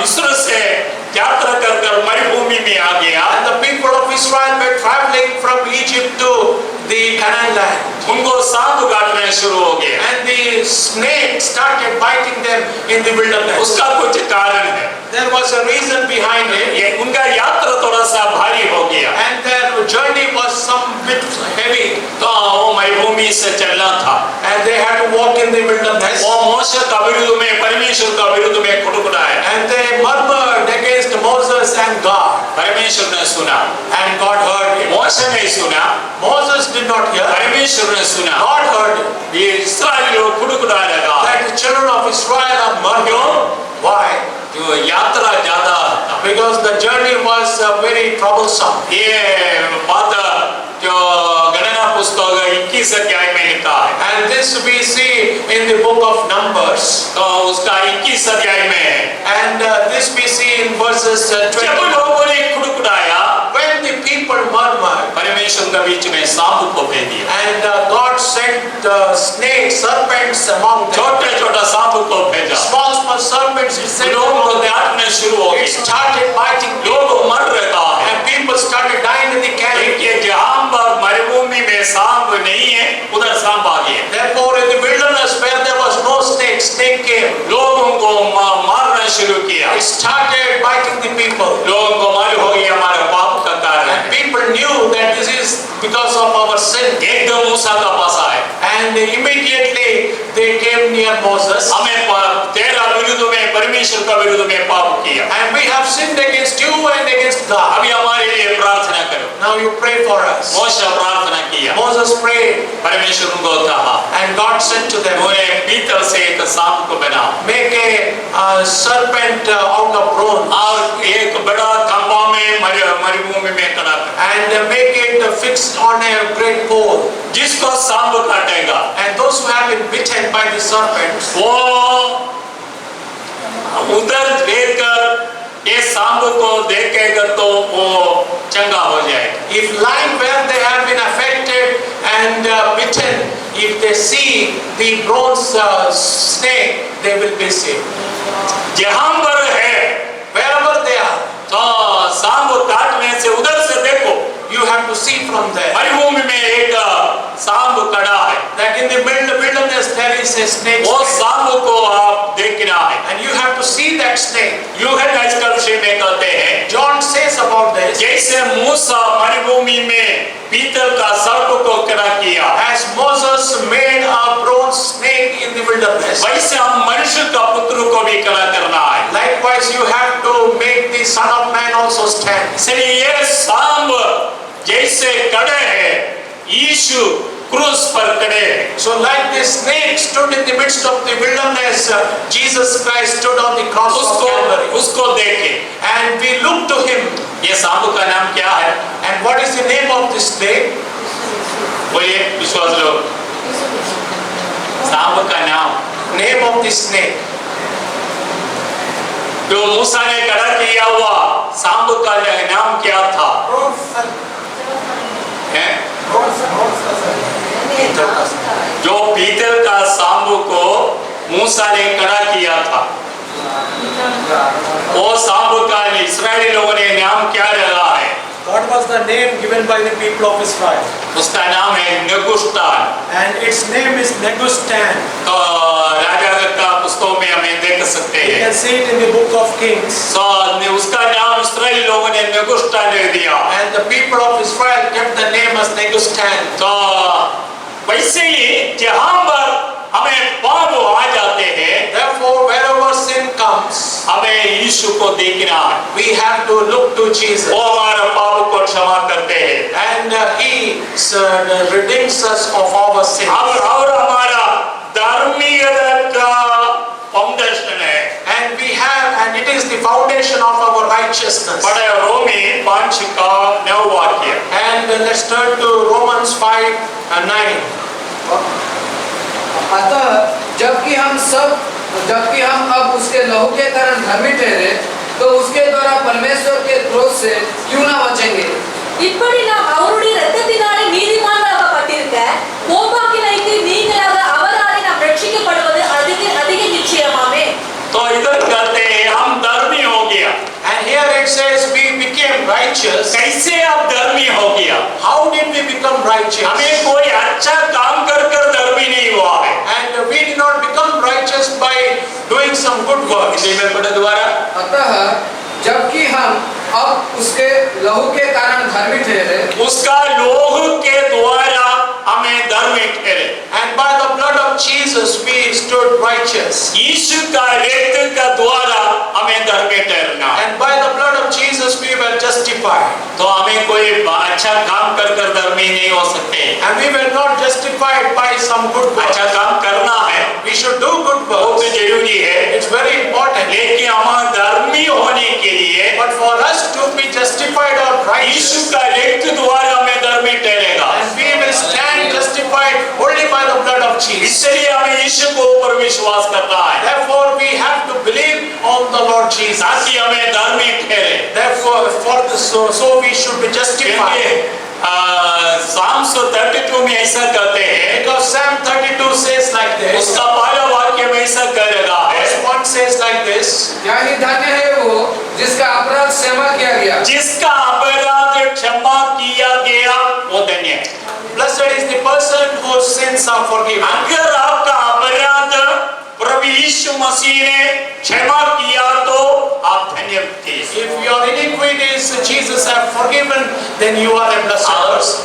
मिस्र से यात्रा कर मरुभूमि में आ गया। And the people of Israel were traveling from Egypt to the Canaan land. उनको सांप काटने शुरू हो गया। And the snake started biting them in the wilderness. उसका कुछ कारण है, There was a reason behind it. ये उनका यात्रा थोड़ा सा भारी हो गया, And their journey was some bit heavy. तो वो मरुभूमि से चलना था। And they had to walk in the wilderness. वो मूसा का विरुद्ध में, परमेश्वर का विरुद्ध में खुटखुटाए। And they murmured against Moses and God. परमेश्वर ने सुना, And God heard it. मूसा ने सुना, Moses did not hear. परमेश्वर ने सुना। God heard it. ये इस्राएली लोग खुटखुटाने लगा, That the children of Israel are murmuring. Why? जो यात्रा ज्यादा था। Because the journey was very troublesome. ये बात जो गणना पुस्तक 21 अध्याय में लिखा है, And this we see in the book of Numbers. तो उसका 21 अध्याय में है। And this we see in verses जब 20. लोगों ने खुटखुटाया, When the people murmured, परमेश्वर का बीच में सांप को भेज दिया। and God sent snakes, serpents among them. छोटे छोटा सांप को भेजा, Small serpents, it said, लोगों को काटने शुरू हो it गए, started biting people. लोग मर रहा है। And people started dying in the camp. देखिए जहाँ पर मरुभूमि में सांप नहीं है, उधर सांप आ गया। Therefore, in the wilderness where there was no snake, snake came. लोगों को मारना शुरू किया। It started biting the people. लोगों को मालूम हो गया हमारे पाप का कारण And है। people knew that this is because of our sin. एकदम मूसा का पास आए, And immediately they came near Moses. हमें तेरा विरुद्ध में, परमेश्वर का विरुद्ध में पाप किया। And we have sinned against you and against God. अभी हमारे लिए प्रार्थना करो। Now you pray for us. मूसा प्रार्थना किया, Moses prayed, परमेश्वर उनको कहा, and God said to them, उन्हें पीतल से एक सांप को बनाओ make a serpent out of bronze, और एक बड़ा खंभा में मरुभूमि में खड़ा कर, and make it fixed on a great pole. जिसको सांप काटेगा And those who have been bitten by the serpents, वो उधर देखकर ये सांप को देखेगा तो वो चंगा हो जाएगा। if lying where they have been affected and bitten, if they see the bronze snake, they will be saved. जहाँ पर है Wherever they are, तो सांप काटने से उधर से देखो, you have to see from there. मरुभूमि में एक सांप खड़ा है, That in the wilderness there is a snake. वो सांप को आप देखना है। And you have to see that snake. यूहन्ना इसका विषय में कहते हैं, John says about this, जैसे मूसा मरुभूमि में पीतल का सर्प को खड़ा किया, as Moses made a bronze snake in the wilderness, वैसे हम मनुष्य का पुत्र को भी खड़ा करना है। likewise you have to make the Son of Man also stand. इसलिए ये सांप जैसे खड़े हैं, यीशु क्रूस पर खड़े हैं। So like the snake stood in the midst of the wilderness, Jesus Christ stood on the cross of Calvary. उसको देखे, And we look to him. ये सांप का नाम क्या है? And what is the name of this snake? बोलिए विश्वास लोग। सांप का नाम, Name of the snake. जो मूसा ने खड़ा किया हुआ सांप का नाम क्या था? हैं? जो पीतल का सांप को मूसा ने खड़ा किया था, वो सांप का इस्राएली लोगों ने नाम क्या रखा है? What was the name given by the people of Israel? उसका नाम है नेगुस्तान। And its name is Negustan. तो राजा का पुस्तकों में हमें देख सकते You हैं। can see it in the book of Kings. तो उसका नाम इस्राएली लोगों ने नेगुस्तान दे दिया। And the people of Israel kept the name as Negustan. तो वैसे ही जहां पर हमें पाप आ जाते हैं, Therefore, wherever sin comes, हमें यीशु को देखना है। we have to look to Jesus. वो हमारा पाप को क्षमा करते हैं। And He redeems us of our sins. और हमारा धार्मिकता का फाउंडेशन है। And we have, and it is the foundation of our righteousness. बड़े रोमी 5 का 9 वाक्य। And let's turn to Romans 5:9. अतः जबकि हम अब उसके लहू के कारण धर्मी ठहरे, तो उसके द्वारा परमेश्वर के क्रोध से क्यों ना बचेंगे? இப்படி நாம் அவருடைய இரத்தத்தினாலே நீதிமான்களாக்கப்பட்டிருக்க கோபாக்கினைக்கு நீங்களாக அவராலே நாம் ரட்சிக்கப்படுவது அதிக நிச்சயமாமே। तो इधर कहते हैं हम धर्मी हो गया। And here it says we became righteous. कैसे आप धर्मी हो गया? How did we become righteous? हमें कोई अच्छा काम कर धर्मी नहीं हुआ है। And we did not become righteous by doing some good works. अतः जबकि हम अब उसके लहू के कारण धर्मी ठहरे, उसका लोहू के द्वारा हमें धर्मी ठहरे। And by the blood of Jesus we stood righteous. यीशु का रक्त का द्वारा हमें धर्मी ठहरना। And by the blood of Jesus we were justified. तो हमें कोई अच्छा काम कर धर्मी नहीं हो सकते। And we were not justified by some good works. अच्छा काम करना है, We should do good बहुत works. जरूरी है। It's very important. लेकिन हम धर्मी होने के लिए But for us to be justified or Yeshu righteous, का रक्त द्वारा हमें धर्मी ठहरेगा। and we will stand justified only by the blood of Jesus. इसलिए हमें यीशु को ऊपर विश्वास करना है, Therefore we have to believe on the Lord Jesus. ताकि हमें धर्मी ठहरे। Therefore, so we should be justified. Psalms 32 में ऐसा कहते हैं, Because Psalm 32 says like this. उसका पहला वाक्य में ऐसा कह रहा है, Verse 1 says like this. क्या ही धन्य है वो जिसका अपराध क्षमा किया गया, जिसका अपराध क्षमा किया गया वो धन्य है। Blessed is the person whose sins are forgiven. अगर आपका अपराध प्रभु यीशु मसीह ने क्षमा किया तो आप धन्य व्यक्ति हैं। If your iniquities Jesus have forgiven, then you are a blessed person.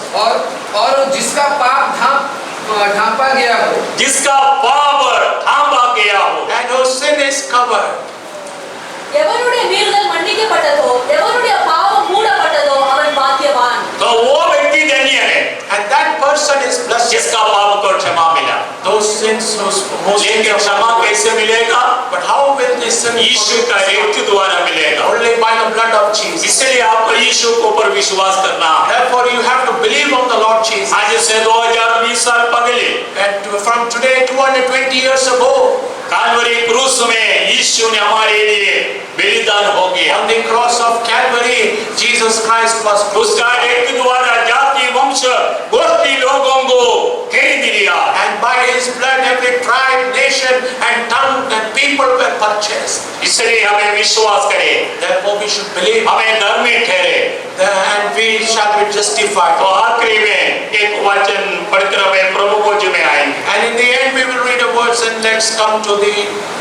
और जिसका पाप ढांपा गया हो, जिसका पाप ढांपा गया हो, And whose sin is covered. எவனுடைய மீறுதல் மன்னிக்கப்பட்டதோ எவனுடைய பாவம் மூடப்பட்டதோ அவன் பாக்கியவான்। तो वो व्यक्ति धन्य है, And that person is blessed. जिसका पाप को क्षमा मिला। Those sins whose लेकिन क्षमा कैसे मिलेगा? But how will this sin be यीशु का forgiven? रक्त द्वारा मिलेगा। Only by the blood of Jesus. इसलिए आपको यीशु के ऊपर विश्वास करना है। Therefore you have to believe on the Lord Jesus. आज से 2020 साल पहले And from today 220 years ago, काल्वरी क्रूस में यीशु ने हमारे लिए बलिदान हो गया। on the cross of Calvary, Jesus Christ was उसका crucified. रक्त द्वारा जाति वंश गोष्ठी लोगों को खरीद लिया। And by his blood every tribe, nation and tongue and people were purchased. इसलिए हमें विश्वास करें, Therefore we should believe हमें धर्मी ठहरे। and we shall be justified. तो आखिरी में एक वचन पढ़कर हमें प्रभु भोज में आएंगे। And in the end we will read a verse and let's come to the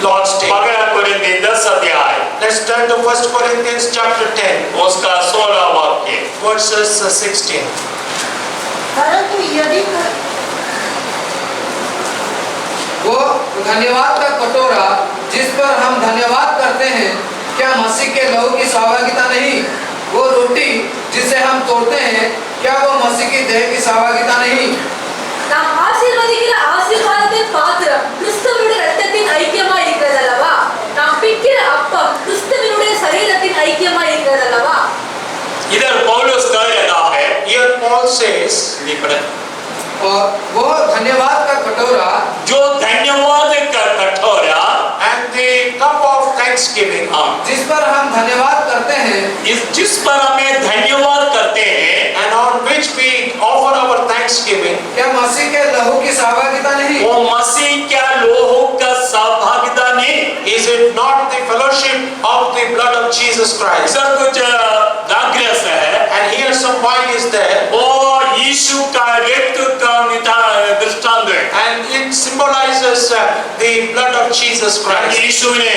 Lord's table. पगड़ा कुरिन्थी 10 अध्याय Let's turn to 1 Corinthians chapter 10, उसका 16 वाक्य। verses 16. परंतु यदि वो धन्यवाद का कटोरा जिस पर हम धन्यवाद करते हैं, क्या मसीह के लहू की सहभागिता नहीं? वो रोटी जिसे हम तोड़ते हैं, क्या वो मसीह की देह की सहभागिता नहीं? நாம் ஆசீர்வதிக்கிற ஆசீர்வாதத்தின் பாத்திரம் கிறிஸ்துவினுடைய இரத்தத்தின் ஐக்கியமாய் இருக்கிறதல்லவா? நாம் பிக்கிற அப்பம் கிறிஸ்துவினுடைய சரீரத்தின் ஐக்கியமாய் இருக்கிறதல்லவா? इधर पौलुस कह रहा है, Here Paul says, और वो धन्यवाद का हाँ। जिस पर हम धन्यवाद करते हैं, जिस पर हमें धन्यवाद करते हैं, and on which we offer our thanksgiving, क्या मसीह के लहू की सहभागिता नहीं? वो मसीह क्या लोगों का सहभागिता नहीं? is it not the fellowship of the blood of Jesus Christ? इधर कुछ दाग्रस है, And here some wine is there, वो यीशु का रक्त का दृष्टांत है। and it symbolizes the blood of Jesus Christ. यीशु ने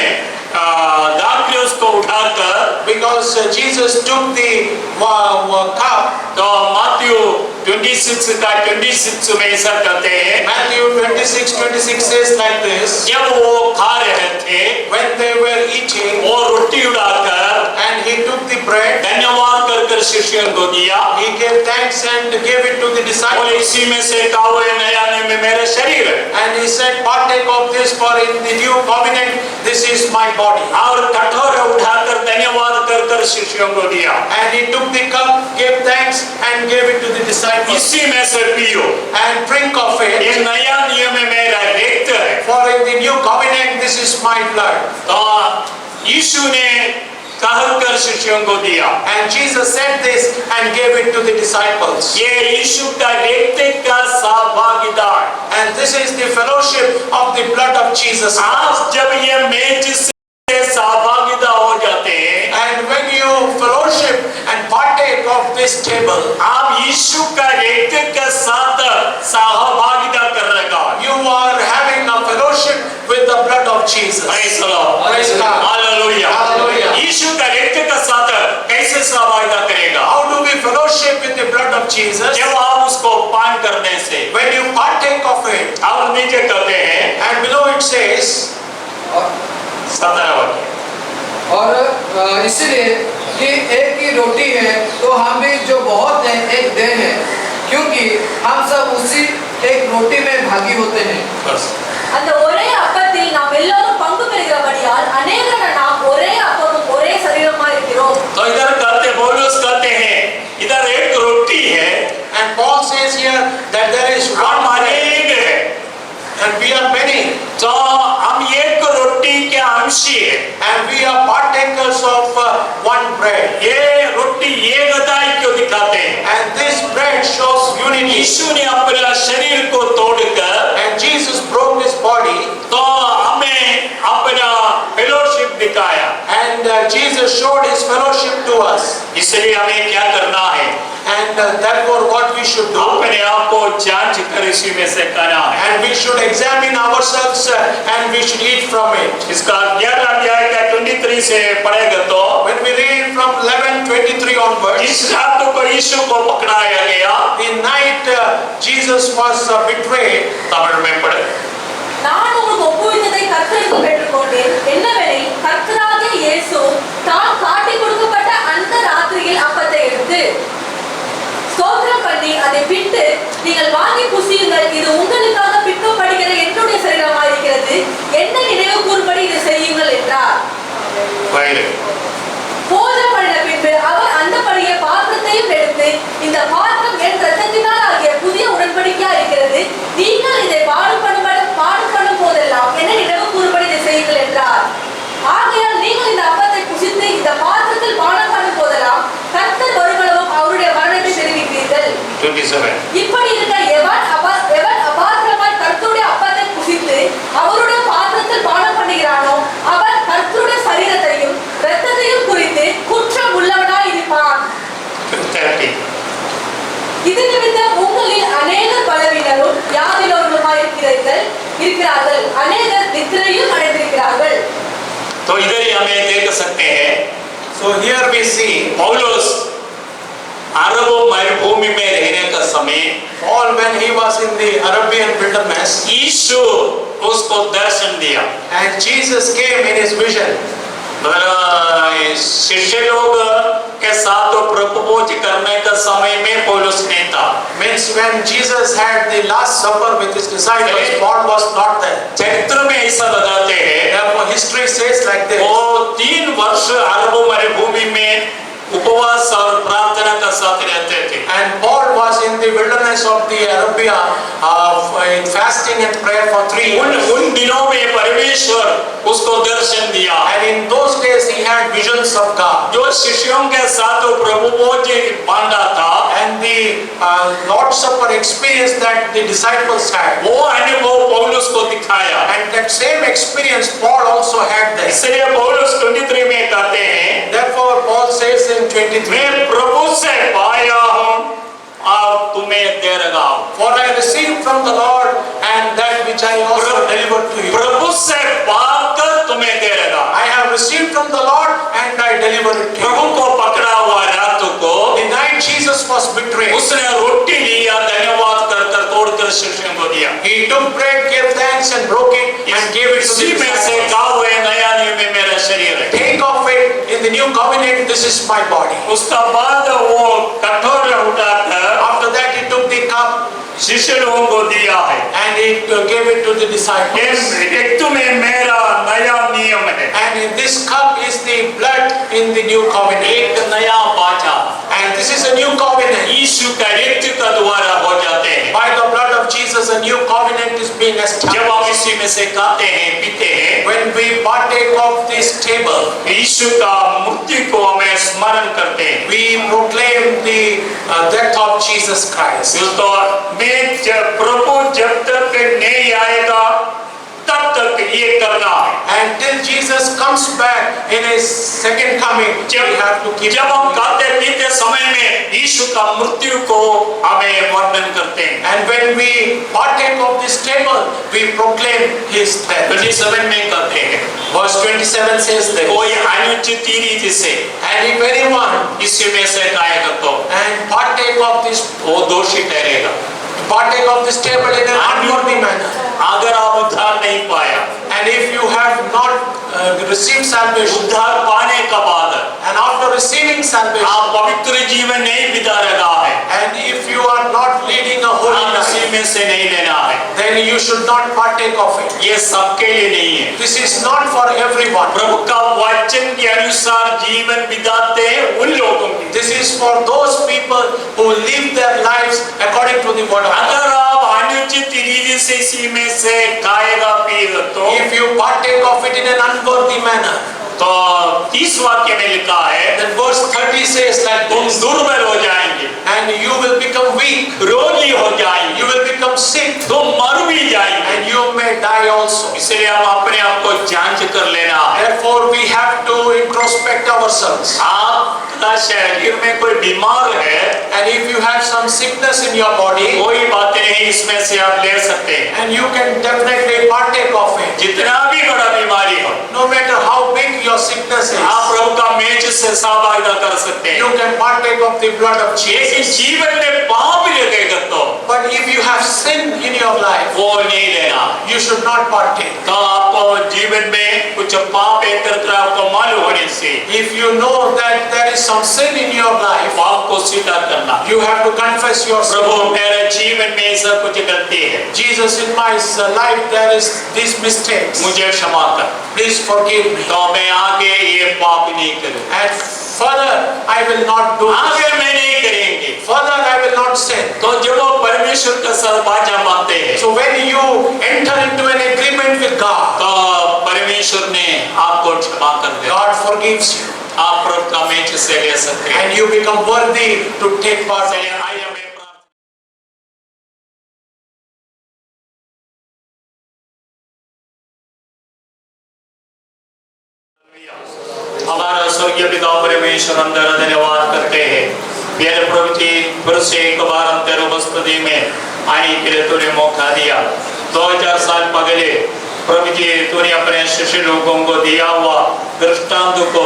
दाग्रस को उठाकर, Because Jesus took the cup. तो मत्ती 26 का 26 में ऐसा कहते हैं, Matthew 26:26 says like this: जब वो खा रहे थे, when they were eating, वो रोटी उड़ाकर and he took the bread, धन्यवाद कर शिष्यों को दिया, he gave thanks and gave it to the बोले disciples. इसी में से खाओ, ये नया नियम में मेरा शरीर है। And he said, partake of this, for in the new covenant this is my body. और कटोरा उठाकर धन्यवाद कर शिष्यों को दिया, And he took the cup, gave thanks and gave it to the disciples. इसी में से पियो, And drink of ये it, नया नियम में मेरा रक्त है। for in the new covenant this is my blood. तो यीशु ने कहकर शिष्यों को दिया, And Jesus said this and gave it to the disciples. ये यीशु का रक्त का सहभागिता है। And this is the fellowship of the blood of Jesus. आज जब ये मेज से सहभागिता हो जाते हैं, And when you fellowship and partake of this table, आप यीशु का रक्त के साथ सहभागिता कर रहा है। you are having a fellowship with the blood of Jesus. Praise the Lord. Praise God. Hallelujah. Hallelujah. यीशु का रक्त के साथ कैसे सहभागिता करेगा? How do we fellowship with the blood of Jesus? जब आप उसको पान करने से, When you partake of it, और नीचे कहते हैं and below it says, और 17 वाक्य, और इसलिए कि एक ही रोटी है तो हम भी जो बहुत हैं एक देह है, क्योंकि हम सब उसी एक रोटी में भागी होते हैं। बस। அந்த ஒரே அப்பத்தில் நாம் எல்லாரும் பங்கு பெறுகிறபடியால் அநேகரான நாம் ஒரே அப்பமும் ஒரே சரீரமா இருக்கிறோம். तो इधर कहते पौलुस कहते हैं, इधर एक रोटी है, and Paul says here that there is one हम bread अनेक है। and we are many, तो हम एक रोटी के अंशी है। and we are partakers of one bread. ये रोटी एकताई को दिखाते हैं। And this bread shows unity. यीशु ने अपना शरीर को तोड़कर, And Jesus broke his body, तो हमें अपना फेलोशिप दिखाया। and Jesus showed his fellowship to us. इसलिए हमें क्या करना है? And therefore what we should do, अपने आप को जांच कर इसी में से खाना है। and we should examine ourselves and we should eat from it. इसका 11 अध्याय का 23 से पढ़ेगा तो, When we read from 11:23 onwards, इस रात को यीशु को पकड़ाया गया। the night Jesus was betrayed, Tamil में पढ़े। நான் உங்களுக்கு ஒப்புவித்ததை கர்த்தருக்கு பெற்றுக்கொண்டேன். என்னவெனில் கர்த்தராகிய இயேசு தான் காட்டிக் கொடுக்கப்பட்ட அந்த ராத்திரியில் அப்பத்தை எடுத்து ஸ்தோத்திரம் பண்ணி அதை பிட்டு, நீங்கள் வாங்கி புசியுங்கள், இது உங்களுக்காக பிற்கப்படுகிற என்னுடைய சரீரமாய் இருக்கிறது, என்ன நினைவு கூறும்படி இதை செய்யுங்கள் என்றார். பயிரு. போஜனம் பண்ணின பின்பு அவர் அந்தபடியே பாத்திரத்தையும் எடுத்து, இந்த பாத்திரம் என் இரத்தத்தினால் ஆகிய புதிய உடன்படிக்கையா இருக்கிறது, நீங்கள் இதை பாடு பண்ணும் போதெல்லாம் என்ன நினைவு கூறும்படி இதை செய்யுங்கள் என்றார். ஆகையால் நீங்கள் இந்த அப்பத்தை புசித்து இந்த பாத்திரத்தில் பானம் பண்ணும் போதெல்லாம் கர்த்தர் வருகளவும் அவருடைய மரணத்தை தெரிவிக்கிறீர்கள். 27. இப்படி இருக்க எவன் அபாத்திரமாய் கர்த்தருடைய அப்பத்தை புசித்து அவருடைய பாத்திரத்தில் பானம் பண்ணுகிறானோ அவன் கர்த்தருடைய சரீரத்தையும் இரத்தத்தையும் குறித்து குற்றம் உள்ளவனாய் இருப்பான். 30. இது நிமித்தம் உங்களில் அநேகர் பலவீனரும் வியாதியுள்ளவர்களுமாய் இருக்கிறார்கள், அநேகர் நித்திரையும் அடைந்திருக்கிறார்கள். तो इधर ही हमें देख सकते हैं, so here we see पौलुस अरब मरुभूमि में रहने का समय, Paul when he was in the Arabian wilderness, यीशु उसको दर्शन दिया। and Jesus came in his vision. शिष्य लोग के साथ तो प्रभु भोज करने का समय में पौलुस नहीं था। Means when Jesus had the last supper with his disciples, Paul was not there. चरित्र में ऐसा बताते हैं, Therefore history says like this. वो 3 वर्ष अरब मरुभूमि में उपवास और प्रार्थना का साथ रहते थे। And Paul was in the wilderness of the Arabia in fasting and prayer for 3 years. उन दिनों में परमेश्वर उसको दर्शन दिया। And And in those days he had visions of God. जो शिष्यों के साथ वो प्रभु भोज बांधा था, And the Lord's Supper experience that the disciples had. वो अनुभव पौलुस को दिखाया। And that same experience Paul also had there. इसलिए पौलुस 23 में कहते हैं, Therefore Paul says in 23, मैं प्रभु से पाया हूँ और तुम्हें दे रहा हूँ। for I received from the Lord and that which I also delivered to you. प्रभु से पाकर तुम्हें दे रहा हूँ। I have received from the Lord and I delivered it to you. प्रभु को पकड़ा हुआ रात को The night Jesus was betrayed, उसने रोटी लिया, धन्यवाद कर तोड़कर शिष्यों को दिया। he took bread, gave thanks and broke it and gave it to इसी the में से disciples. कहा हुआ है, नया नियम में मेरा शरीर है। Take of it in the new covenant, this is my body. उसका बाद वो कठोर उठाकर After that he took the cup शिष्य लोगों को दिया है। and he gave it to the disciples. एक तुम्हें मेरा नया नियम है, And in this cup is the blood in the new covenant. एक नया वाचा। And this is a new covenant. यीशु का रक्त का द्वारा हो जाते हैं। By the blood of Jesus, a new covenant is being जब established. हम इसी में से खाते हैं, पीते हैं, When we partake of this table, यीशु का मृत्यु को हमें स्मरण करते हैं। we proclaim the death of Jesus Christ. तो प्रभु जब तक नहीं आएगा तब तक ये करना है। And till Jesus comes back in his second coming, we have to keep. जब हम खाते पीते समय में यीशु का मृत्यु को हमें वर्णन करते हैं। And when we partake of this table, we proclaim his death. 27 में कहते हैं, Verse 27 says this. कोई अनुचित रीति से And if anyone इसी में से खाएगा तो and partake of this, वो दोषी ठहरेगा। partake of this table in an unworthy manner, अगर आप उद्धार नहीं पाया, and if you have not received salvation, उद्धार पाने का बाद and after receiving salvation, आप पवित्र जीवन नहीं बिता रहा है, and if you are not leading a holy आप life, उसी में से नहीं लेना है। then you should not partake of it. ये सबके लिए नहीं है। This is not for everyone. प्रभु का वचन के अनुसार जीवन बिताते हैं उन लोगों के। This is for those people who live their lives according to the word of God. अगर आप अनुचित रीति से इसी में से खाएगा पिएगा तो If you partake of it in an unworthy manner, तो 30 वाक्य में लिखा है, then verse 30 says like तुम this, दुर्बल हो जाएंगे, and you will become weak, रोगी हो जाएंगे, you will become sick, तुम मर भी जाएंगे। and you may die also. इसलिए हम अपने आप को जांच कर लेना है। Therefore, we have to introspect ourselves. आपका शरीर में कोई बीमार है, And if you have some sickness in your body, कोई बात नहीं, इसमें से आप ले सकते हैं। and you can definitely partake of it. जितना भी बड़ा बीमारी हो, No matter how big your sickness is, आप प्रभु का मेज से सहभागिता कर सकते हैं। you can partake of the blood of लेकिन Jesus. जीवन में पाप लगेगा तो But if you have sin in your life, वो नहीं लेना। you should not partake. तो आपको जीवन में कुछ पाप एकत्र आपको मालूम होने से If you know that there is some sin in your life, पाप को स्वीकार करना। you have to confess your Prabhu sin. मेरे जीवन में ऐसा कुछ गलती है, Jesus, in my life there is these mistakes. मुझे क्षमा कर। Please forgive me. तो मैं आगे ये पाप नहीं करूँ, And further, I will not do आगे this. मैं नहीं करेंगे। Further, I will not sin. तो जब वो परमेश्वर का साथ बाजा मानते हैं So when you enter into an agreement with God, तो परमेश्वर ने आपको क्षमा कर दिया। God forgives you आप प्रभु का मेज से ले सकते हैं। and you become worthy to take part in it. आइए हमें हमारा स्वर्गीय पिता परमेश्वर हम तेरा धन्यवाद करते हैं। मेरे प्रभु जी, फिर से एक बार हम तेरे उपस्थिति में आने के लिए तूने मौका दिया। 2000 साल पहले प्रभु जी तूने अपने शिष्य लोगों को दिया हुआ दृष्टांत को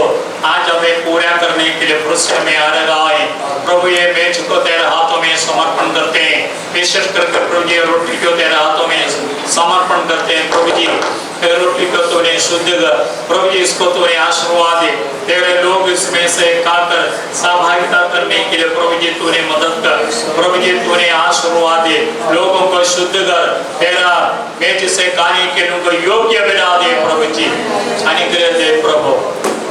आज हमें पूरा करने के लिए पुरस्कार में आ रहा है। प्रभु ये मेज को तेरे हाथों में समर्पण करते हैं, विशेष करके प्रभु जी रोटी को तेरे हाथों में समर्पण करते हैं। प्रभु जी रोटी को तूने शुद्ध कर, प्रभु जी इसको तूने आशीर्वाद दे, तेरे लोग इसमें से खाकर सहभागिता करने के लिए प्रभु जी तूने मदद कर। प्रभु जी तूने आशीर्वाद दे, लोगों को शुद्ध कर, तेरा मेज से खाने के लोगों को योग्य बना दे। प्रभु जी अनुग्रह दे प्रभु।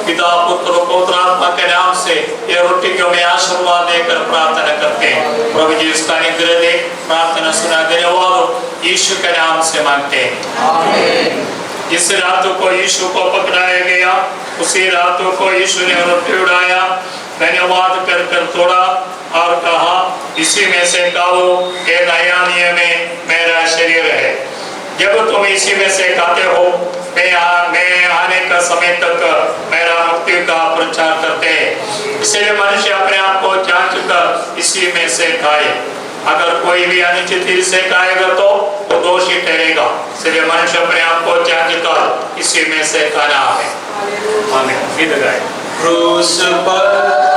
पिता पुत्र पवित्र आत्मा के नाम से ये रोटी को मैं आशीर्वाद देकर प्रार्थना करते हैं। प्रभु जी इसका अनुग्रह दे, प्रार्थना सुना, धन्यवाद यीशु के नाम से मांगते हैं। आमीन। इस रात को यीशु को पकड़ाया गया, उसी रातों को यीशु ने रोटी उठाया, धन्यवाद कर कर तोड़ा और कहा, इसी में से खाओ, ये नया नियम में मेरा शरीर है। जब तुम इसी में से खाते हो, मैं आने का समय तक मेरा मुक्ति का प्रचार करते हैं। इसलिए मनुष्य अपने आप को जांच कर इसी में से खाए। अगर कोई भी अनुचित रीति से खाएगा तो वो दोषी ठहरेगा। इसलिए मनुष्य अपने आप को जांच कर इसी में से खाना है। आमीन। गीत गाएं। क्रूस पर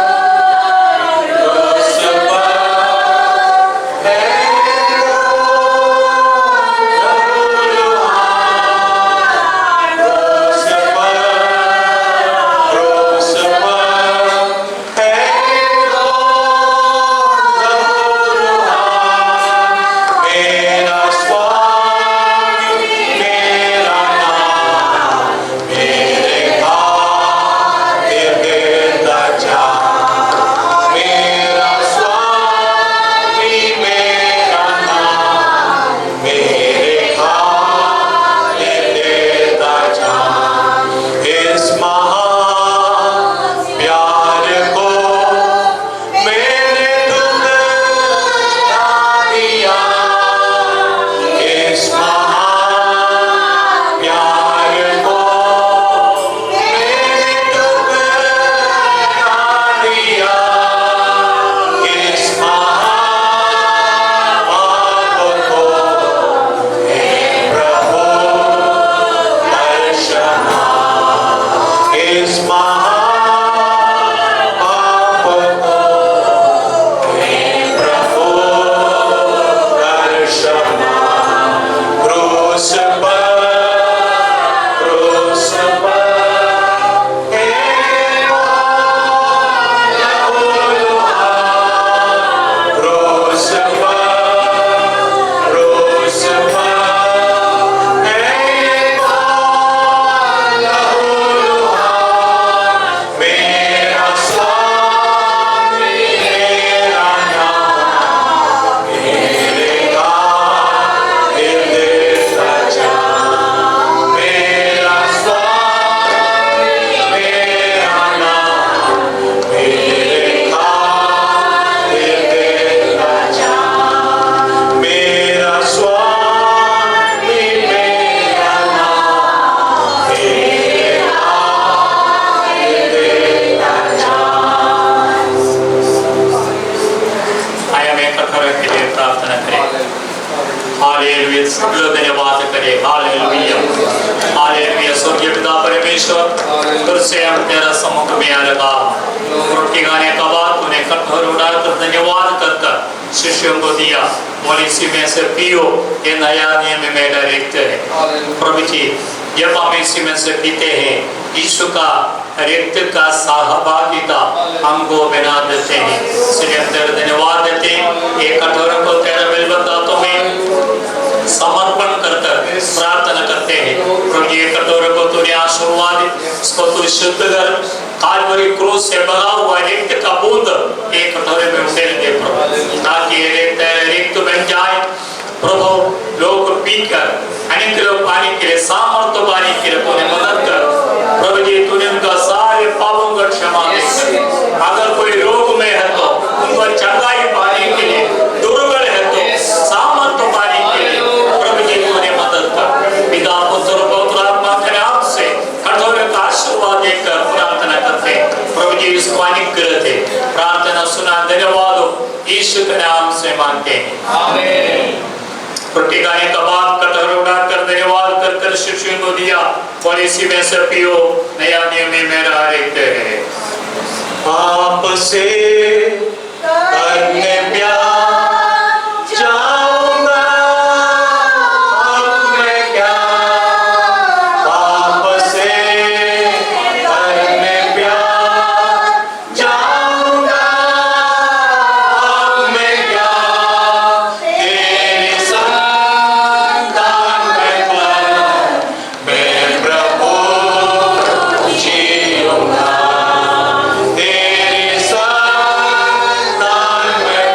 शिष्यों को दिया, और इसी में से पियो, ये नया नियम में मेरा रक्त है। प्रभु जी, जब हम इसी में से पीते हैं, यीशु का रक्त का सहभागिता हमको बना देते हैं। इसलिए हम तेरा धन्यवाद देते हैं। ये कठोर को तेरा बिलबंदातों में समर्पण करकर प्रार्थना करते हैं। प्रभु ये कटोरे को तूने आशीर्वाद, इसको तू शुद्ध कर, काल्वरी क्रूस से बना हुआ रक्त का बूंद एक कटोरे में उड़ेल दे प्रभु, ताकि ये रक्त बन जाए प्रभु। लोग पीकर अनेक लोग पानी के लिए, सामर्थ्य पानी के लिए तूने मदद कर प्रभु जी। तूने उनका सारे पापों का क्षमा दे। अगर कोई रोग में है तो उनको चंगाई पाने के लिए, दुर्बल है तो सामर्थ्य पाने के लिए प्रभु जी तूने मदद कर। पिता पुत्र पवित्र आत्मा के नाम से कठोर का आशीर्वाद देकर प्रार्थना करते प्रभु जी। इसको अनुग्रह दे, प्रार्थना सुना, धन्यवाद यीशु के नाम से मांगते हैं, आमीन। रोटी खाने के बाद कटोरा उठाकर धन्यवाद कर कर शिष्यों को दिया, और इसी में से पियो, नया नियम में मेरा रक्त है। आपसे करने प्यार जाऊंगा, अब मैं क्या आपसे करने प्यार जाऊंगा, अब मैं क्या तेरी संतान में मैं प्रभु जीऊंगा, तेरी संतान में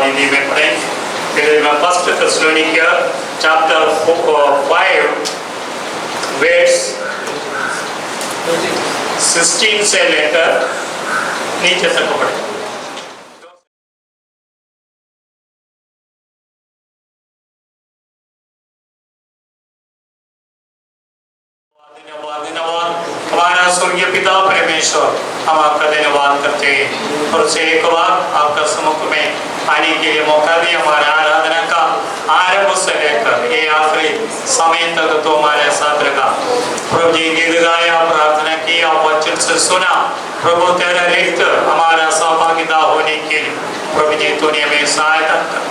हिंदी में पढ़ेंगे। फिर मैं 1 Thessalonians chapter 5 verse 16 से लेकर नीचे तक पढ़ें। धन्यवाद हमारा स्वर्गीय पिता परमेश्वर, हम आपका धन्यवाद करते हैं और उसे एक बार आपका सम्मुख में आने के लिए मौका दिया। हमारा आराधना का आरंभ से लेकर ये आखिरी समय तक तो हमारे साथ रखा। प्रभु जी गीत गाया, प्रार्थना किया, वचन से सुना। प्रभु तेरा रिक्त हमारा सहभागिता होने के लिए प्रभु जी तूने हमें सहायता कर।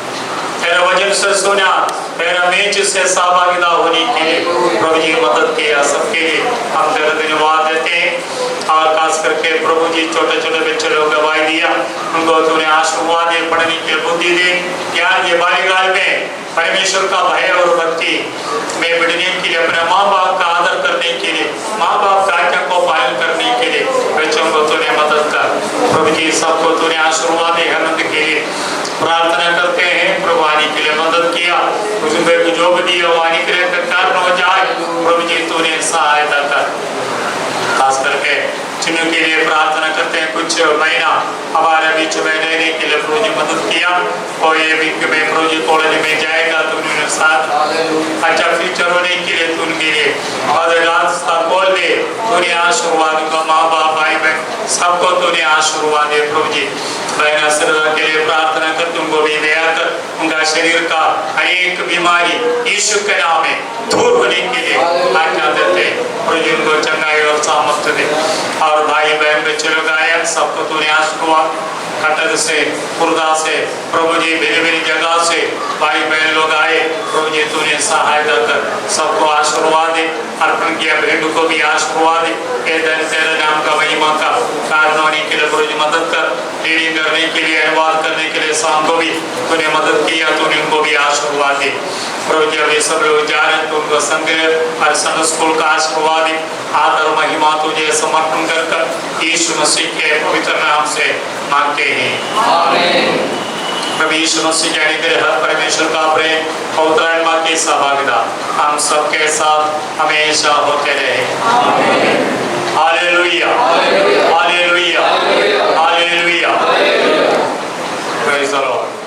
तेरा वचन से सुना, तेरा मेज से सहभागिता होने के लिए प्रभु जी मदद किया। सबके लिए हम तेरा धन्यवाद देते हैं। और खास करके प्रभु जी छोटे छोटे बच्चे लोग गवाही दिया, उनको तूने आशीर्वाद दे, पढ़ने की बुद्धि दे, ज्ञान ये बाल्यकाल में परमेश्वर का भय और भक्ति में बढ़ने के लिए, अपने माँ बाप का आदर करने के लिए, माँ बाप का आज्ञा को पालन करने के लिए बच्चों को तूने मदद कर। प्रभु जी सबको तूने आशीर्वाद दे, आनंद के लिए प्रार्थना करते हैं। प्रभु आने के लिए मदद किया, उसमें जो भी दिया वो आने के लिए कारण हो जाए। प्रभु जी तूने सहायता कर। खास करके चिन्ह के लिए प्रार्थना करते हैं। कुछ महीना हमारे बीच में रहने के लिए प्रभु जी मदद किया और ये वीक में प्रभु जी कॉलेज में जाएगा तो उन्होंने साथ अच्छा फ्यूचर होने के लिए तू उनके लिए और रास्ता खोल दे। तूने आशीर्वाद उनका माँ बाप भाई बहन सबको तूने आशीर्वाद दे। प्रभु जी बहन श्रद्धा के लिए प्रार्थना कर, तुमको भी दया कर। उनका शरीर का अनेक बीमारी यीशु के नाम में दूर होने के लिए आज्ञा देते। प्रभु जी उनको चंगाई और सामर्थ्य दे। और भाई बहन बच्चे लोग आए, सबको तूने आशीर्वाद कटक से, खुर्दा से, प्रभु जी भिन्न भिन्न जगह से भाई बहन लोग आए। प्रभु जी तूने सहायता कर, सबको आशीर्वाद दे। अर्पण किया भेंट को भी आशीर्वाद दे। तेरे नाम का महिमा का कारण होने के लिए प्रभु जी मदद कर। रीडिंग करने के लिए, अनुवाद करने के लिए शाम को भी तूने मदद किया, तूने उनको भी आशीर्वाद दे। प्रभु जी अभी सब लोग जा रहे हैं, तो उनको संग्रह और संघ स्कूल का आशीर्वाद दे। आदर महिमा तुझे समर्पण कर यीशु मसीह के पवित्र नाम से मांगते हैं, आमीन। प्रभु यीशु मसीह के अनुग्रह, परमेश्वर का प्रेम, पवित्र आत्मा की सहभागिता हम सबके साथ हमेशा होते रहे, आमीन। Hallelujah, hallelujah, hallelujah, hallelujah. Praise the Lord.